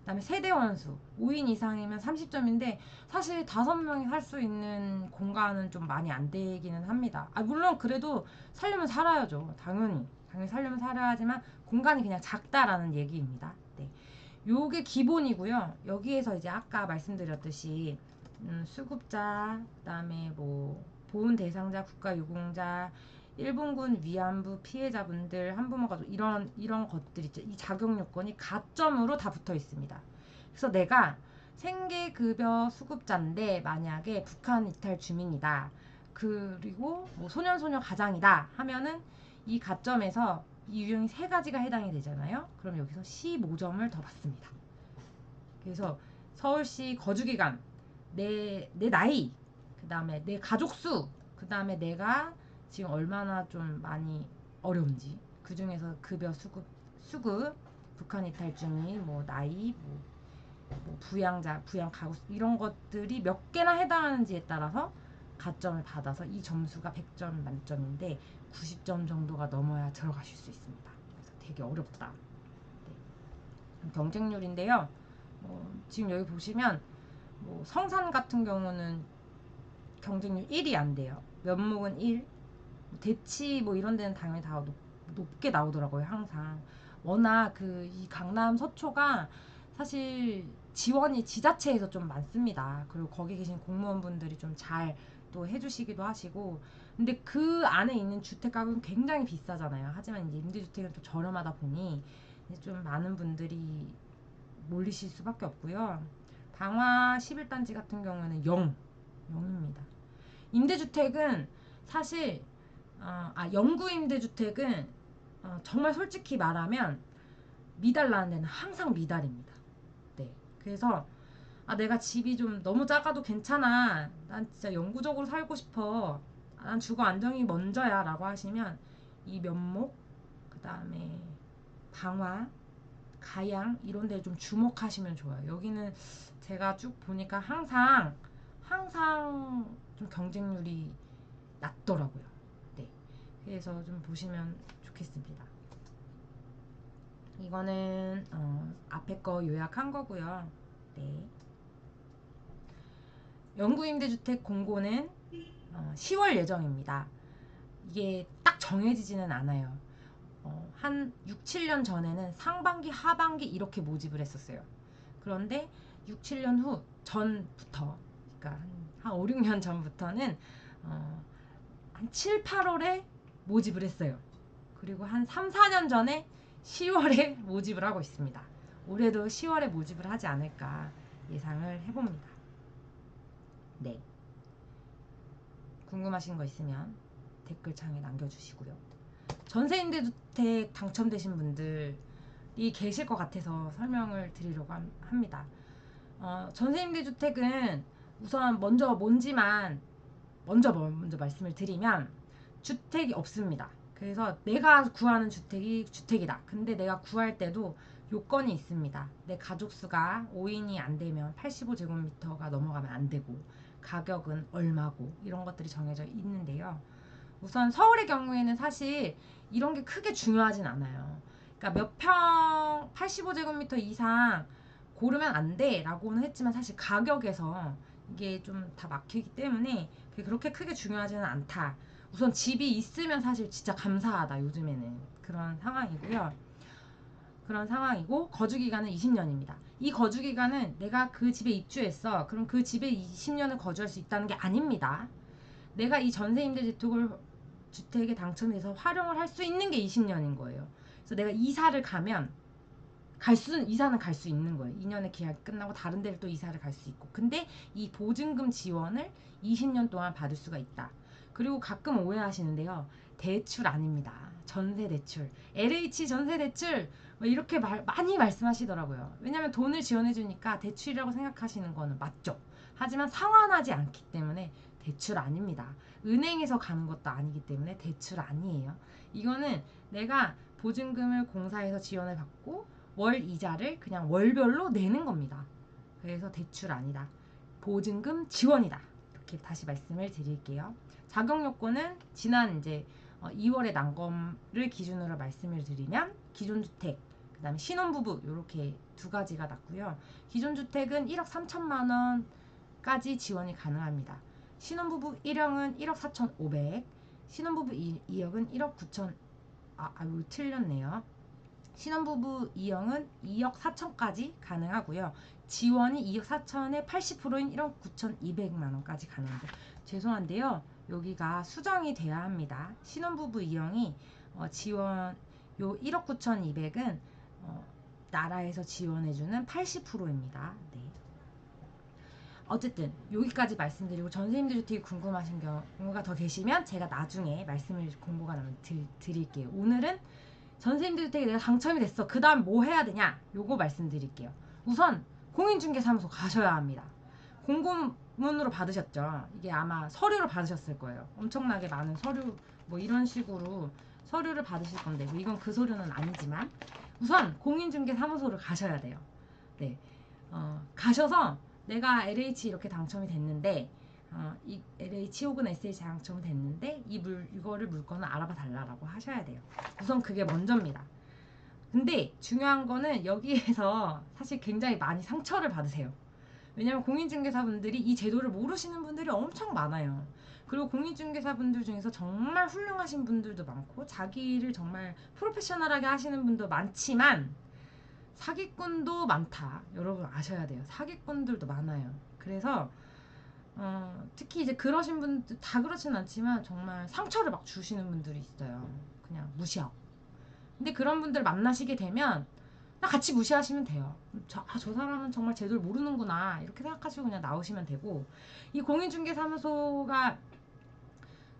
그 다음에 세대 원수 5인 이상이면 30점인데 사실 5명이 살 수 있는 공간은 좀 많이 안 되기는 합니다. 물론 그래도 살려면 살아야죠. 당연히 살려면 살아야지만 공간이 그냥 작다라는 얘기입니다. 네. 요게 기본이고요. 여기에서 이제 아까 말씀드렸듯이 수급자, 그다음에 뭐 보훈 대상자, 국가유공자, 일본군 위안부 피해자분들, 한부모 가족, 이런 것들 있죠. 이 자격 요건이 가점으로 다 붙어 있습니다. 그래서 내가 생계급여 수급자인데 만약에 북한 이탈 주민이다, 그리고 뭐 소년소녀 가장이다 하면은 이 가점에서 이 유형이 3가지가 해당이 되잖아요. 그럼 여기서 15점을 더 받습니다. 그래서 서울시 거주기간, 내 나이, 그 다음에 내 가족수, 그 다음에 내가 지금 얼마나 좀 많이 어려운지, 그 중에서 급여 수급, 북한 이탈 중인, 뭐 나이, 뭐 부양자, 부양 가구, 이런 것들이 몇 개나 해당하는지에 따라서 가점을 받아서 이 점수가 100점 만점인데 90점 정도가 넘어야 들어가실 수 있습니다. 그래서 되게 어렵다. 네. 경쟁률인데요. 지금 여기 보시면 뭐 성산 같은 경우는 경쟁률 1이 안 돼요. 면목은 1, 대치 뭐 이런 데는 당연히 다 높게 나오더라고요. 항상 워낙 이 강남 서초가 사실 지원이 지자체에서 좀 많습니다. 그리고 거기 계신 공무원분들이 좀 잘 또 해주시기도 하시고, 근데 그 안에 있는 주택 가격은 굉장히 비싸잖아요. 하지만 이제 임대주택은 또 저렴하다 보니 이제 좀 많은 분들이 몰리실 수밖에 없고요. 방화 11단지 같은 경우에는 0입니다. 임대주택은 사실 영구 임대주택은 정말 솔직히 말하면 미달나는 데는 항상 미달입니다. 네. 그래서 내가 집이 좀 너무 작아도 괜찮아, 난 진짜 영구적으로 살고 싶어, 난 주거 안정이 먼저야 라고 하시면 이 면목, 그 다음에 방화, 가양 이런 데 좀 주목하시면 좋아요. 여기는 제가 쭉 보니까 항상 좀 경쟁률이 낮더라고요. 네. 그래서 좀 보시면 좋겠습니다. 이거는 앞에 거 요약한 거고요. 네. 영구임대주택 공고는 10월 예정입니다. 이게 딱 정해지지는 않아요. 한 6, 7년 전에는 상반기, 하반기 이렇게 모집을 했었어요. 그런데 6, 7년 후 전부터, 그러니까 한 5, 6년 전부터는 한 7, 8월에 모집을 했어요. 그리고 한 3, 4년 전에 10월에 모집을 하고 있습니다. 올해도 10월에 모집을 하지 않을까 예상을 해봅니다. 네. 궁금하신 거 있으면 댓글창에 남겨주시고요. 전세임대주택 당첨되신 분들이 계실 것 같아서 설명을 드리려고 합니다. 전세임대주택은 우선 먼저 뭔지만 먼저 말씀을 드리면 주택이 없습니다. 그래서 내가 구하는 주택이 주택이다. 근데 내가 구할 때도 요건이 있습니다. 내 가족수가 5인이 안 되면 85제곱미터가 넘어가면 안 되고, 가격은 얼마고, 이런 것들이 정해져 있는데요. 우선 서울의 경우에는 사실 이런 게 크게 중요하진 않아요. 그러니까 몇 평 85제곱미터 이상 고르면 안 돼 라고는 했지만 사실 가격에서 이게 좀 다 막히기 때문에 그렇게 크게 중요하지는 않다. 우선 집이 있으면 사실 진짜 감사하다 요즘에는, 그런 상황이고요. 그런 상황이고, 거주기간은 20년입니다. 이 거주기간은 내가 그 집에 입주했어, 그럼 그 집에 20년을 거주할 수 있다는 게 아닙니다. 내가 이 주택에 당첨이 돼서 활용을 할 수 있는 게 20년인 거예요. 그래서 내가 이사를 가면 이사는 갈 수 있는 거예요. 2년의 계약이 끝나고 다른 데를 또 이사를 갈 수 있고. 근데 이 보증금 지원을 20년 동안 받을 수가 있다. 그리고 가끔 오해하시는데요. 대출 아닙니다. 전세 대출. LH 전세 대출 이렇게 많이 말씀하시더라고요. 왜냐면 돈을 지원해 주니까 대출이라고 생각하시는 거는 맞죠. 하지만 상환하지 않기 때문에 대출 아닙니다. 은행에서 가는 것도 아니기 때문에 대출 아니에요. 이거는 내가 보증금을 공사해서 지원을 받고 월 이자를 그냥 월별로 내는 겁니다. 그래서 대출 아니다. 보증금 지원이다. 이렇게 다시 말씀을 드릴게요. 자격 요건은 지난 이제 2월에 난검을 기준으로 말씀을 드리면 기존 주택, 그다음에 신혼부부 이렇게 두 가지가 났고요. 기존 주택은 1억 3천만 원까지 지원이 가능합니다. 신혼부부 1형은 1억 4,500, 신혼부부 2형은 1억 9천. 아유 틀렸네요. 신혼부부 2형은 2억 4천까지 가능하고요. 지원이 2억 4천의 80%인 1억 9,200만 원까지 가능합니다. 죄송한데요. 여기가 수정이 돼야 합니다. 신혼부부 2형이 지원 요 1억 9,200은 나라에서 지원해주는 80%입니다. 네. 어쨌든 여기까지 말씀드리고 전세임대주택이 궁금하신 경우가 더 계시면 제가 나중에 말씀을 공고가 나면 드릴게요. 오늘은 전세임대주택에 내가 당첨이 됐어. 그 다음 뭐 해야 되냐? 요거 말씀드릴게요. 우선 공인중개사무소 가셔야 합니다. 공고문으로 받으셨죠? 이게 아마 서류로 받으셨을 거예요. 엄청나게 많은 서류 뭐 이런 식으로 서류를 받으실 건데 뭐 이건 그 서류는 아니지만 우선 공인중개사무소를 가셔야 돼요. 네, 가셔서 내가 LH 이렇게 당첨이 됐는데 이 LH 혹은 SH 당첨이 됐는데 이거를 물건을 알아봐 달라고 하셔야 돼요. 우선 그게 먼저입니다. 근데 중요한 거는 여기에서 사실 굉장히 많이 상처를 받으세요. 왜냐면 공인중개사분들이 이 제도를 모르시는 분들이 엄청 많아요. 그리고 공인중개사분들 중에서 정말 훌륭하신 분들도 많고 자기를 정말 프로페셔널하게 하시는 분도 많지만 사기꾼도 많다. 여러분 아셔야 돼요. 사기꾼들도 많아요. 그래서 특히 이제 그러신 분들 다 그렇진 않지만 정말 상처를 막 주시는 분들이 있어요. 그냥 무시하고. 근데 그런 분들 만나시게 되면 같이 무시하시면 돼요. 저 사람은 정말 제대로 모르는구나 이렇게 생각하시고 그냥 나오시면 되고, 이 공인중개사무소가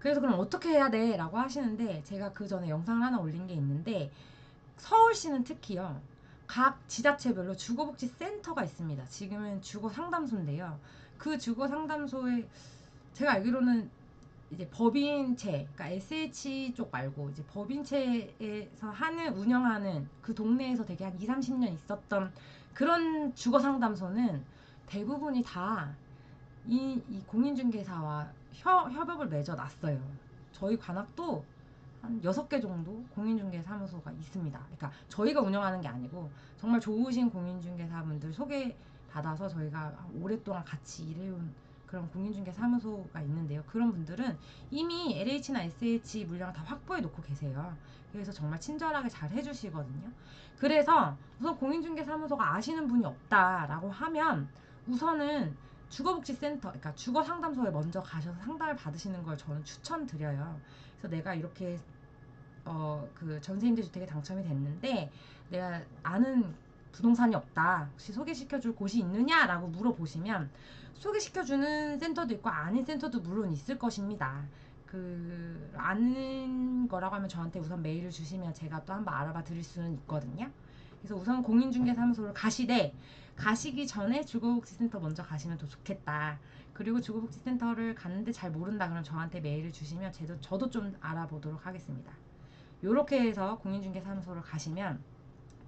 그래서 그럼 어떻게 해야 돼? 라고 하시는데 제가 그 전에 영상을 하나 올린 게 있는데 서울시는 특히요. 각 지자체별로 주거복지센터가 있습니다. 지금은 주거상담소인데요. 그 주거상담소에 제가 알기로는 이제 법인체, 그러니까 SH 쪽 말고 이제 법인체에서 운영하는 그 동네에서 되게 한 2, 30년 있었던 그런 주거상담소는 대부분이 다 이 공인중개사와 협업을 맺어놨어요. 저희 관악도 한 6개 정도 공인중개사무소가 있습니다. 그러니까 저희가 운영하는 게 아니고 정말 좋으신 공인중개사분들 소개받아서 저희가 오랫동안 같이 일해온 그런 공인중개사무소가 있는데요. 그런 분들은 이미 LH나 SH 물량을 다 확보해 놓고 계세요. 그래서 정말 친절하게 잘 해주시거든요. 그래서 우선 공인중개사무소가 아시는 분이 없다라고 하면 우선은 주거복지센터, 그러니까 주거상담소에 먼저 가셔서 상담을 받으시는 걸 저는 추천드려요. 그래서 내가 이렇게 그 전세임대주택에 당첨이 됐는데 내가 아는 부동산이 없다. 혹시 소개시켜줄 곳이 있느냐라고 물어보시면 소개시켜주는 센터도 있고 아닌 센터도 물론 있을 것입니다. 그 아는 거라고 하면 저한테 우선 메일을 주시면 제가 또 한번 알아봐 드릴 수는 있거든요. 그래서 우선 공인중개사무소를 가시기 전에 주거복지센터 먼저 가시면 더 좋겠다. 그리고 주거복지센터를 갔는데 잘 모른다 그러면 저한테 메일을 주시면 저도 좀 알아보도록 하겠습니다. 요렇게 해서 공인중개사무소를 가시면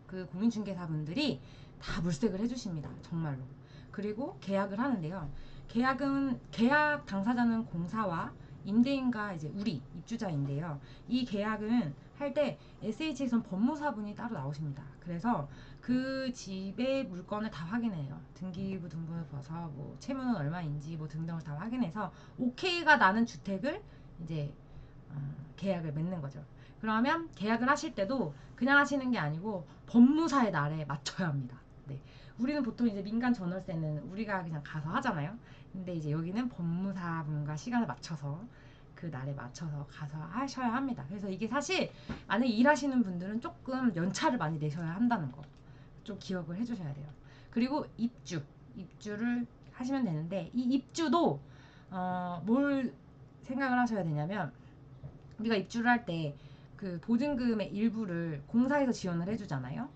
그 공인중개사분들이 다 물색을 해주십니다. 정말로. 그리고 계약을 하는데요. 계약 당사자는 공사와 임대인과 이제 우리 입주자인데요. 이 계약은 할 때 SH에선 법무사분이 따로 나오십니다. 그래서 그 집의 물건을 다 확인해요. 등기부 등본을 봐서 뭐 채무는 얼마인지 뭐 등등을 다 확인해서 오케이가 나는 주택을 이제 계약을 맺는 거죠. 그러면 계약을 하실 때도 그냥 하시는 게 아니고 법무사의 날에 맞춰야 합니다. 네. 우리는 보통 이제 민간 전월세는 우리가 그냥 가서 하잖아요. 근데 이제 여기는 법무사분과 시간을 맞춰서 그 날에 맞춰서 가서 하셔야 합니다. 그래서 이게 사실 만약에 일하시는 분들은 조금 연차를 많이 내셔야 한다는 거 좀 기억을 해주셔야 돼요. 그리고 입주를 하시면 되는데 이 입주도 뭘 생각을 하셔야 되냐면 우리가 입주를 할 때 그 보증금의 일부를 공사에서 지원을 해주잖아요.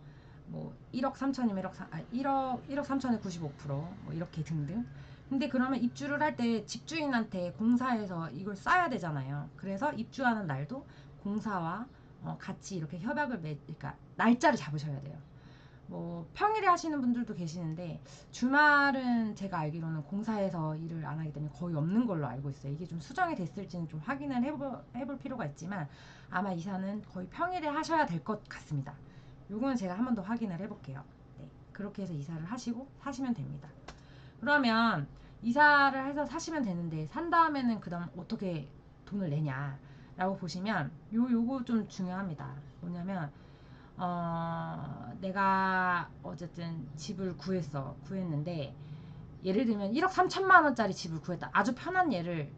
뭐 1억 3천이면 1억 3천에 95%뭐 이렇게 등등. 근데 그러면 입주를 할 때 집주인한테 공사해서 이걸 쌓아야 되잖아요. 그래서 입주하는 날도 공사와 같이 이렇게 그러니까 날짜를 잡으셔야 돼요. 뭐 평일에 하시는 분들도 계시는데 주말은 제가 알기로는 공사에서 일을 안 하기 때문에 거의 없는 걸로 알고 있어요. 이게 좀 수정이 됐을지는 좀 확인을 해볼 필요가 있지만 아마 이사는 거의 평일에 하셔야 될 것 같습니다. 요거는 제가 한 번 더 확인을 해볼게요. 네, 그렇게 해서 이사를 하시고 사시면 됩니다. 그러면 이사를 해서 사시면 되는데 산 다음에는 그 다음 어떻게 돈을 내냐 라고 보시면 요거 좀 중요합니다. 뭐냐면 내가 어쨌든 집을 구했는데 예를 들면 1억 3천만 원짜리 집을 구했다. 아주 편한 예를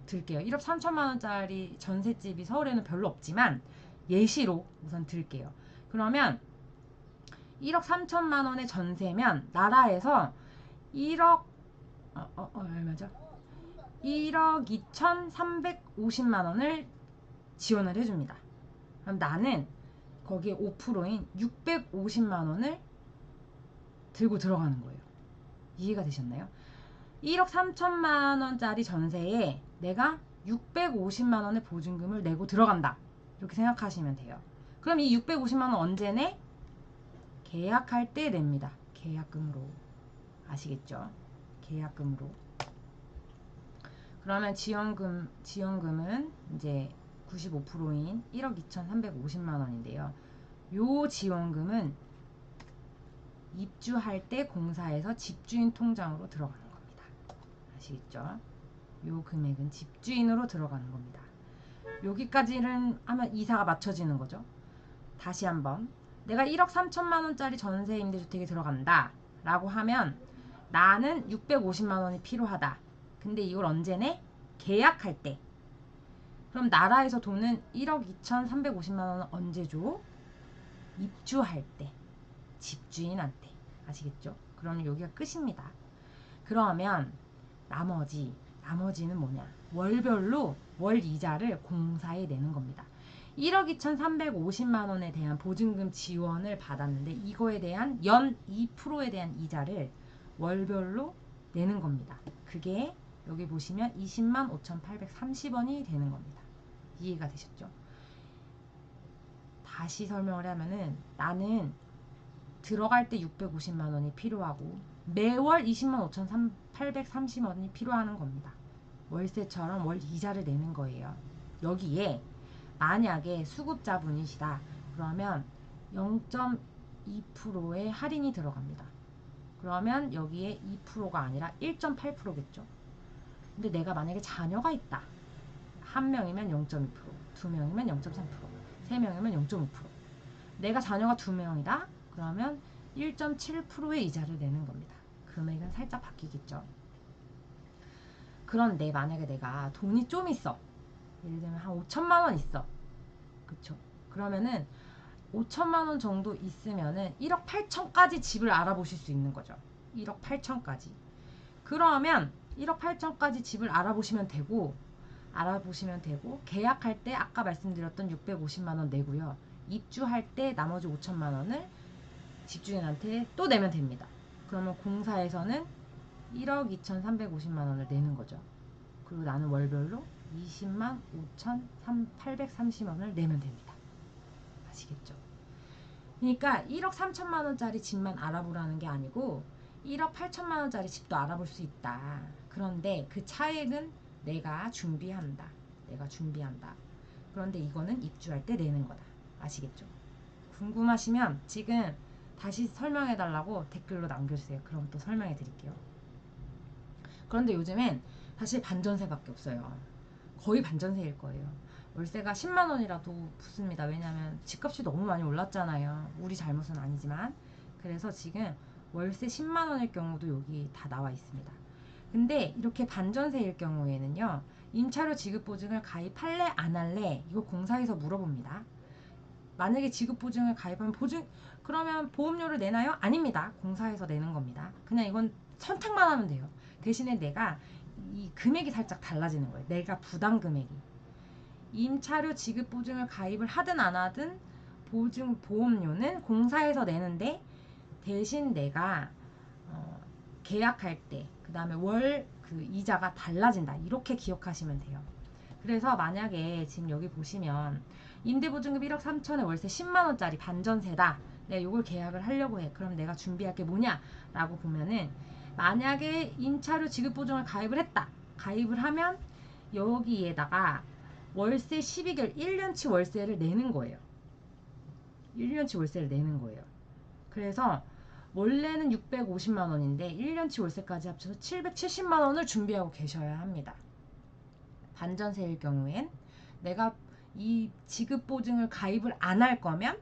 들게요. 1억 3천만 원짜리 전셋집이 서울에는 별로 없지만 예시로 우선 들게요. 그러면 1억 3천만 원의 전세면 나라에서 1억 얼마죠? 1억 2,350만 원을 지원을 해줍니다. 그럼 나는 거기에 5%인 650만 원을 들고 들어가는 거예요. 이해가 되셨나요? 1억 3천만 원짜리 전세에 내가 650만 원의 보증금을 내고 들어간다. 이렇게 생각하시면 돼요. 그럼 이 650만 원 언제 내? 계약할 때 냅니다. 계약금으로. 아시겠죠? 계약금으로. 그러면 지원금은 이제 95%인 1억 2,350만 원인데요. 요 지원금은 입주할 때 공사에서 집주인 통장으로 들어가는 겁니다. 아시겠죠? 요 금액은 집주인으로 들어가는 겁니다. 여기까지는 하면 이사가 맞춰지는 거죠. 다시 한번 내가 1억 3천만 원짜리 전세 임대주택에 들어간다 라고 하면 나는 650만 원이 필요하다. 근데 이걸 언제 내? 계약할 때. 그럼 나라에서 돈은 1억 2,350만 원은 언제 줘? 입주할 때. 집주인한테. 아시겠죠? 그럼 여기가 끝입니다. 그러면 나머지는 뭐냐? 월별로 월 이자를 공사에 내는 겁니다. 1억 2,350만 원에 대한 보증금 지원을 받았는데 이거에 대한 연 2%에 대한 이자를 월별로 내는 겁니다. 그게 여기 보시면 20만 5,830원이 되는 겁니다. 이해가 되셨죠? 다시 설명을 하면은 나는 들어갈 때 650만 원이 필요하고 매월 20만 5,830원이 필요한 겁니다. 월세처럼 월 이자를 내는 거예요. 여기에 만약에 수급자분이시다. 그러면 0.2%의 할인이 들어갑니다. 그러면 여기에 2%가 아니라 1.8%겠죠. 근데 내가 만약에 자녀가 있다. 한 명이면 0.2%, 두 명이면 0.3%, 세 명이면 0.5%. 내가 자녀가 두 명이다. 그러면 1.7%의 이자를 내는 겁니다. 금액은 살짝 바뀌겠죠. 그런데 만약에 내가 돈이 좀 있어. 예를 들면 한 5천만 원 있어. 그쵸? 그러면은 5천만 원 정도 있으면은 1억 8천까지 집을 알아보실 수 있는 거죠. 1억 8천까지. 그러면 1억 8천까지 집을 알아보시면 되고 계약할 때 아까 말씀드렸던 650만 원 내고요. 입주할 때 나머지 5천만 원을 집주인한테 또 내면 됩니다. 그러면 공사에서는 1억 2,350만 원을 내는 거죠. 그리고 나는 월별로 20만 5,830원을 내면 됩니다. 아시겠죠? 그러니까 1억 3천만 원짜리 집만 알아보라는 게 아니고 1억 8천만 원짜리 집도 알아볼 수 있다. 그런데 그 차액은 내가 준비한다. 그런데 이거는 입주할 때 내는 거다. 아시겠죠? 궁금하시면 지금 다시 설명해 달라고 댓글로 남겨주세요. 그럼 또 설명해 드릴게요. 그런데 요즘엔 사실 반전세밖에 없어요. 거의 반전세일 거예요. 월세가 10만 원이라도 붙습니다. 왜냐면 집값이 너무 많이 올랐잖아요. 우리 잘못은 아니지만. 그래서 지금 월세 10만 원일 경우도 여기 다 나와 있습니다. 근데 이렇게 반전세일 경우에는요. 임차료 지급 보증을 가입할래 안 할래 이거 공사에서 물어봅니다. 만약에 지급 보증을 가입하면 그러면 보험료를 내나요? 아닙니다. 공사에서 내는 겁니다. 그냥 이건 선택만 하면 돼요. 대신에 내가 이 금액이 살짝 달라지는 거예요. 내가 부담 금액이. 임차료 지급 보증을 가입을 하든 안 하든 보험료는 공사에서 내는데 대신 내가 계약할 때 그 다음에 월 그 이자가 달라진다. 이렇게 기억하시면 돼요. 그래서 만약에 지금 여기 보시면 임대보증금 1억 3천에 월세 10만원짜리 반전세다. 내가 이걸 계약을 하려고 해. 그럼 내가 준비할 게 뭐냐? 라고 보면은 만약에 임차료 지급보증을 가입을 했다. 가입을 하면 여기에다가 월세 12개월 1년치 월세를 내는 거예요. 1년치 월세를 내는 거예요. 그래서 원래는 650만 원인데 1년치 월세까지 합쳐서 770만 원을 준비하고 계셔야 합니다. 반전세일 경우엔 내가 이 지급보증을 가입을 안 할 거면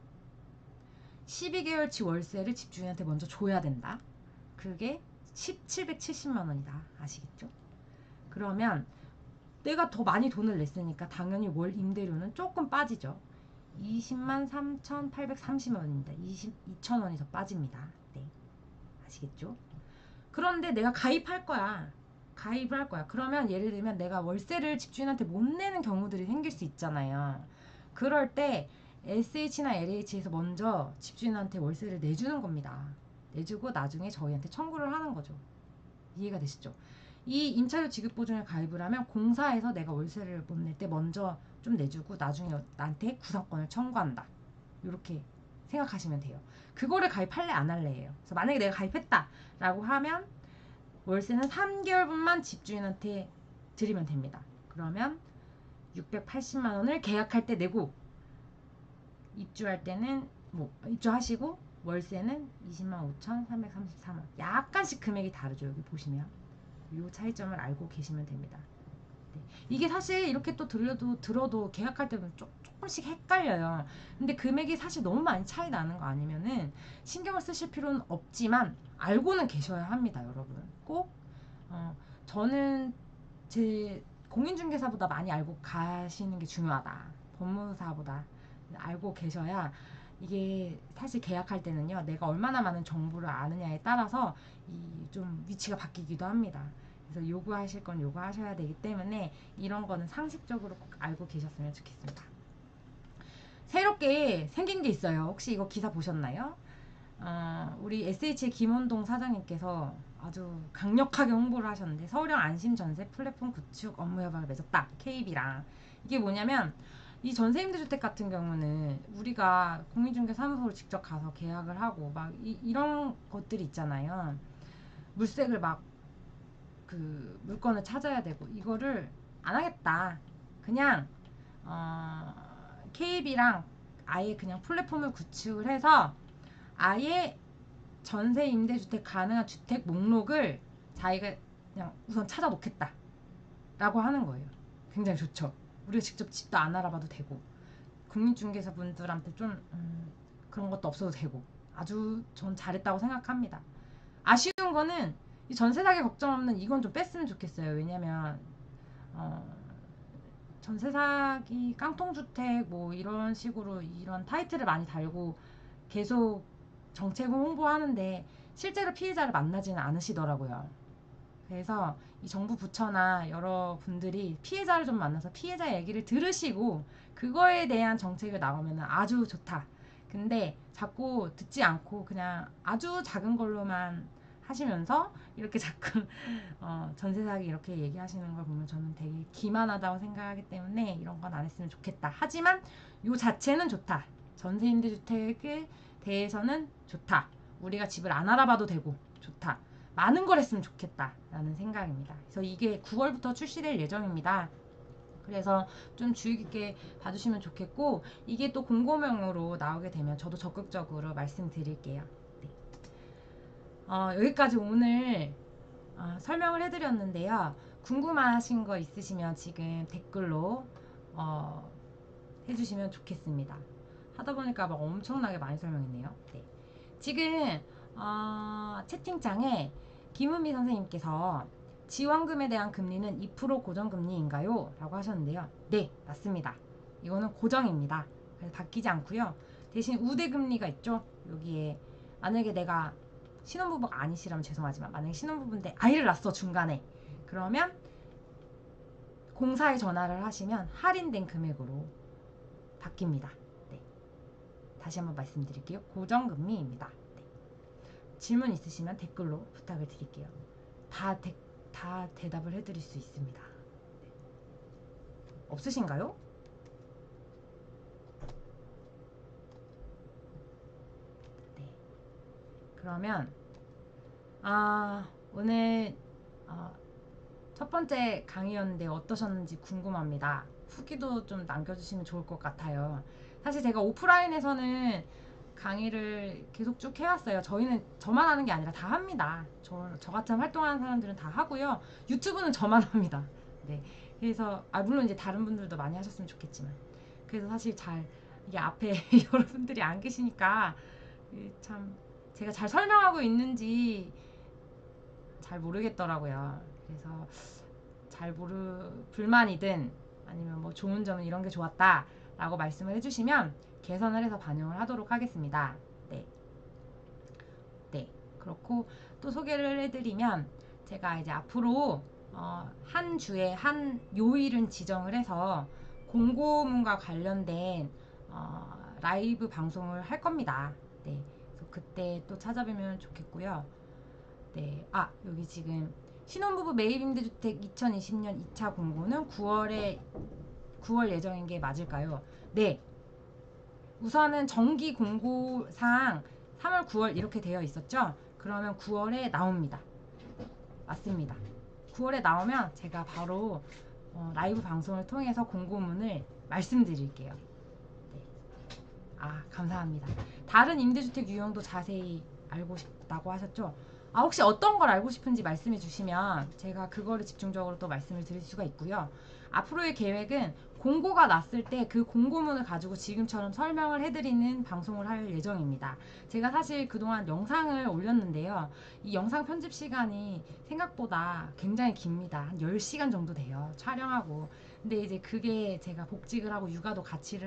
12개월치 월세를 집주인한테 먼저 줘야 된다. 그게 770만 원이다. 아시겠죠? 그러면 내가 더 많이 돈을 냈으니까 당연히 월 임대료는 조금 빠지죠. 20만 3,830만 원입니다. 2천 원이 더 빠집니다. 네. 아시겠죠? 그런데 내가 가입할 거야. 가입을 할 거야. 그러면 예를 들면 내가 월세를 집주인한테 못 내는 경우들이 생길 수 있잖아요. 그럴 때 SH나 LH에서 먼저 집주인한테 월세를 내주는 겁니다. 내주고 나중에 저희한테 청구를 하는 거죠. 이해가 되시죠? 이 임차료 지급 보증을 가입을 하면 공사에서 내가 월세를 못 낼 때 먼저 좀 내주고 나중에 나한테 구상권을 청구한다. 이렇게 생각하시면 돼요. 그거를 가입할래 안 할래예요. 그래서 만약에 내가 가입했다 라고 하면 월세는 3개월분만 집주인한테 드리면 됩니다. 그러면 680만 원을 계약할 때 내고 입주할 때는 입주하시고 월세는 20만 5,333원. 약간씩 금액이 다르죠. 여기 보시면 이 차이점을 알고 계시면 됩니다. 네. 이게 사실 이렇게 또 들어도 계약할 때는 조금씩 헷갈려요. 근데 금액이 사실 너무 많이 차이 나는 거 아니면은 신경을 쓰실 필요는 없지만 알고는 계셔야 합니다, 여러분. 꼭 저는 제 공인중개사보다 많이 알고 가시는 게 중요하다. 법무사보다 알고 계셔야 이게 사실 계약할 때는요, 내가 얼마나 많은 정보를 아느냐에 따라서 이 좀 위치가 바뀌기도 합니다. 그래서 요구하실 건 요구하셔야 되기 때문에 이런 거는 상식적으로 꼭 알고 계셨으면 좋겠습니다. 새롭게 생긴 게 있어요. 혹시 이거 기사 보셨나요? 우리 SH의 김원동 사장님께서 아주 강력하게 홍보를 하셨는데 서울형 안심전세 플랫폼 구축 업무 협약을 맺었다. KB랑. 이게 뭐냐면 이 전세임대주택 같은 경우는 우리가 공인중개사무소를 직접 가서 계약을 하고 막 이런 것들이 있잖아요. 물색을 막 그 물건을 찾아야 되고 이거를 안 하겠다. 그냥 KB랑 아예 그냥 플랫폼을 구축을 해서 아예 전세 임대주택 가능한 주택 목록을 자기가 그냥 우선 찾아 놓겠다 라고 하는 거예요. 굉장히 좋죠. 우리가 직접 집도 안 알아봐도 되고 국민중개사 분들한테 좀 그런 것도 없어도 되고 아주 전 잘했다고 생각합니다. 아쉬운 거는 이 전세 사기 걱정 없는 이건 좀 뺐으면 좋겠어요. 왜냐면 전세 사기 깡통주택 뭐 이런 식으로 이런 타이틀을 많이 달고 계속 정책을 홍보하는데 실제로 피해자를 만나지는 않으시더라고요. 그래서 이 정부 부처나 여러분들이 피해자를 좀 만나서 피해자 얘기를 들으시고 그거에 대한 정책을 나오면 아주 좋다. 근데 자꾸 듣지 않고 그냥 아주 작은 걸로만 하시면서 이렇게 자꾸 전세 사기 이렇게 얘기하시는 걸 보면 저는 되게 기만하다고 생각하기 때문에 이런 건 안 했으면 좋겠다. 하지만 요 자체는 좋다. 전세 임대주택에 대해서는 좋다. 우리가 집을 안 알아봐도 되고 좋다. 많은 걸 했으면 좋겠다라는 생각입니다. 그래서 이게 9월부터 출시될 예정입니다. 그래서 좀 주의 깊게 봐주시면 좋겠고 이게 또 공고명으로 나오게 되면 저도 적극적으로 말씀드릴게요. 네. 여기까지 오늘 설명을 해드렸는데요. 궁금하신 거 있으시면 지금 댓글로 해주시면 좋겠습니다. 하다 보니까 막 엄청나게 많이 설명했네요. 네. 지금 채팅창에 김은미 선생님께서 지원금에 대한 금리는 2% 고정금리인가요? 라고 하셨는데요. 네, 맞습니다. 이거는 고정입니다. 그래서 바뀌지 않고요. 대신 우대금리가 있죠. 여기에 만약에 내가 신혼부부가 아니시라면 죄송하지만 만약에 신혼부부인데 아이를 낳았어 중간에 그러면 공사에 전화를 하시면 할인된 금액으로 바뀝니다. 네. 다시 한번 말씀드릴게요. 고정금리입니다. 네. 질문 있으시면 댓글로 부탁을 드릴게요. 다 대답을 해드릴 수 있습니다. 네. 없으신가요? 네. 그러면 오늘 첫 번째 강의였는데 어떠셨는지 궁금합니다. 후기도 좀 남겨주시면 좋을 것 같아요. 사실 제가 오프라인에서는 강의를 계속 쭉 해왔어요. 저만 하는 게 아니라 다 합니다. 저 같은 활동하는 사람들은 다 하고요. 유튜브는 저만 합니다. 네. 그래서, 물론 이제 다른 분들도 많이 하셨으면 좋겠지만. 그래서 사실 이게 앞에 여러분들이 안 계시니까, 참, 제가 잘 설명하고 있는지 잘 모르겠더라고요. 그래서 불만이든 아니면 뭐 좋은 점은 이런 게 좋았다 라고 말씀을 해주시면 개선을 해서 반영을 하도록 하겠습니다. 네. 네. 그렇고 또 소개를 해드리면 제가 이제 앞으로 한 주에 한 요일은 지정을 해서 공고문과 관련된 라이브 방송을 할 겁니다. 네. 그래서 그때 또 찾아뵈면 좋겠고요. 네. 여기 지금 신혼부부 매입임대주택 2020년 2차 공고는 9월 예정인 게 맞을까요? 네. 우선은 정기 공고상 3월, 9월 이렇게 되어 있었죠? 그러면 9월에 나옵니다. 맞습니다. 9월에 나오면 제가 바로 라이브 방송을 통해서 공고문을 말씀드릴게요. 네. 감사합니다. 다른 임대주택 유형도 자세히 알고 싶다고 하셨죠? 혹시 어떤 걸 알고 싶은지 말씀해 주시면 제가 그거를 집중적으로 또 말씀을 드릴 수가 있고요. 앞으로의 계획은 공고가 났을 때 그 공고문을 가지고 지금처럼 설명을 해드리는 방송을 할 예정입니다. 제가 사실 그동안 영상을 올렸는데요. 이 영상 편집 시간이 생각보다 굉장히 깁니다. 한 10시간 정도 돼요. 촬영하고. 근데 이제 그게 제가 복직을 하고 육아도 같이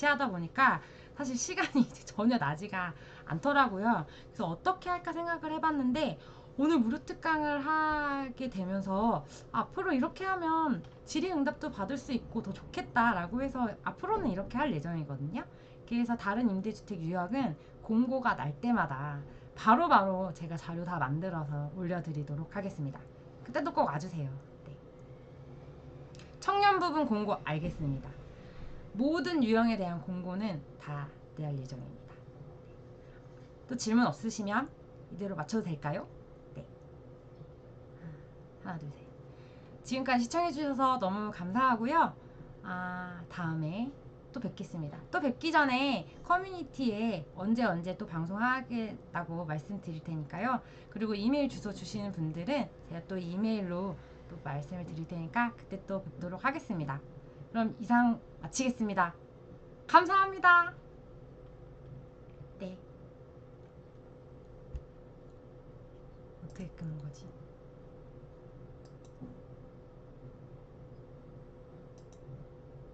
하다 보니까 사실 시간이 이제 전혀 나지가 않더라고요. 그래서 어떻게 할까 생각을 해봤는데 오늘 무료 특강을 하게 되면서 앞으로 이렇게 하면 질의응답도 받을 수 있고 더 좋겠다라고 해서 앞으로는 이렇게 할 예정이거든요. 그래서 다른 임대주택 유형은 공고가 날 때마다 바로바로 제가 자료 다 만들어서 올려드리도록 하겠습니다. 그때도 꼭 와주세요. 네. 청년 부분 공고 알겠습니다. 모든 유형에 대한 공고는 다 내할 예정입니다. 또 질문 없으시면 이대로 맞춰도 될까요? 네. 하나, 둘, 셋. 지금까지 시청해주셔서 너무 감사하고요. 다음에 또 뵙겠습니다. 또 뵙기 전에 커뮤니티에 언제 또 방송하겠다고 말씀드릴 테니까요. 그리고 이메일 주소 주시는 분들은 제가 또 이메일로 또 말씀을 드릴 테니까 그때 또 뵙도록 하겠습니다. 그럼 이상 마치겠습니다. 감사합니다. 네. 어떻게 끄는 거지?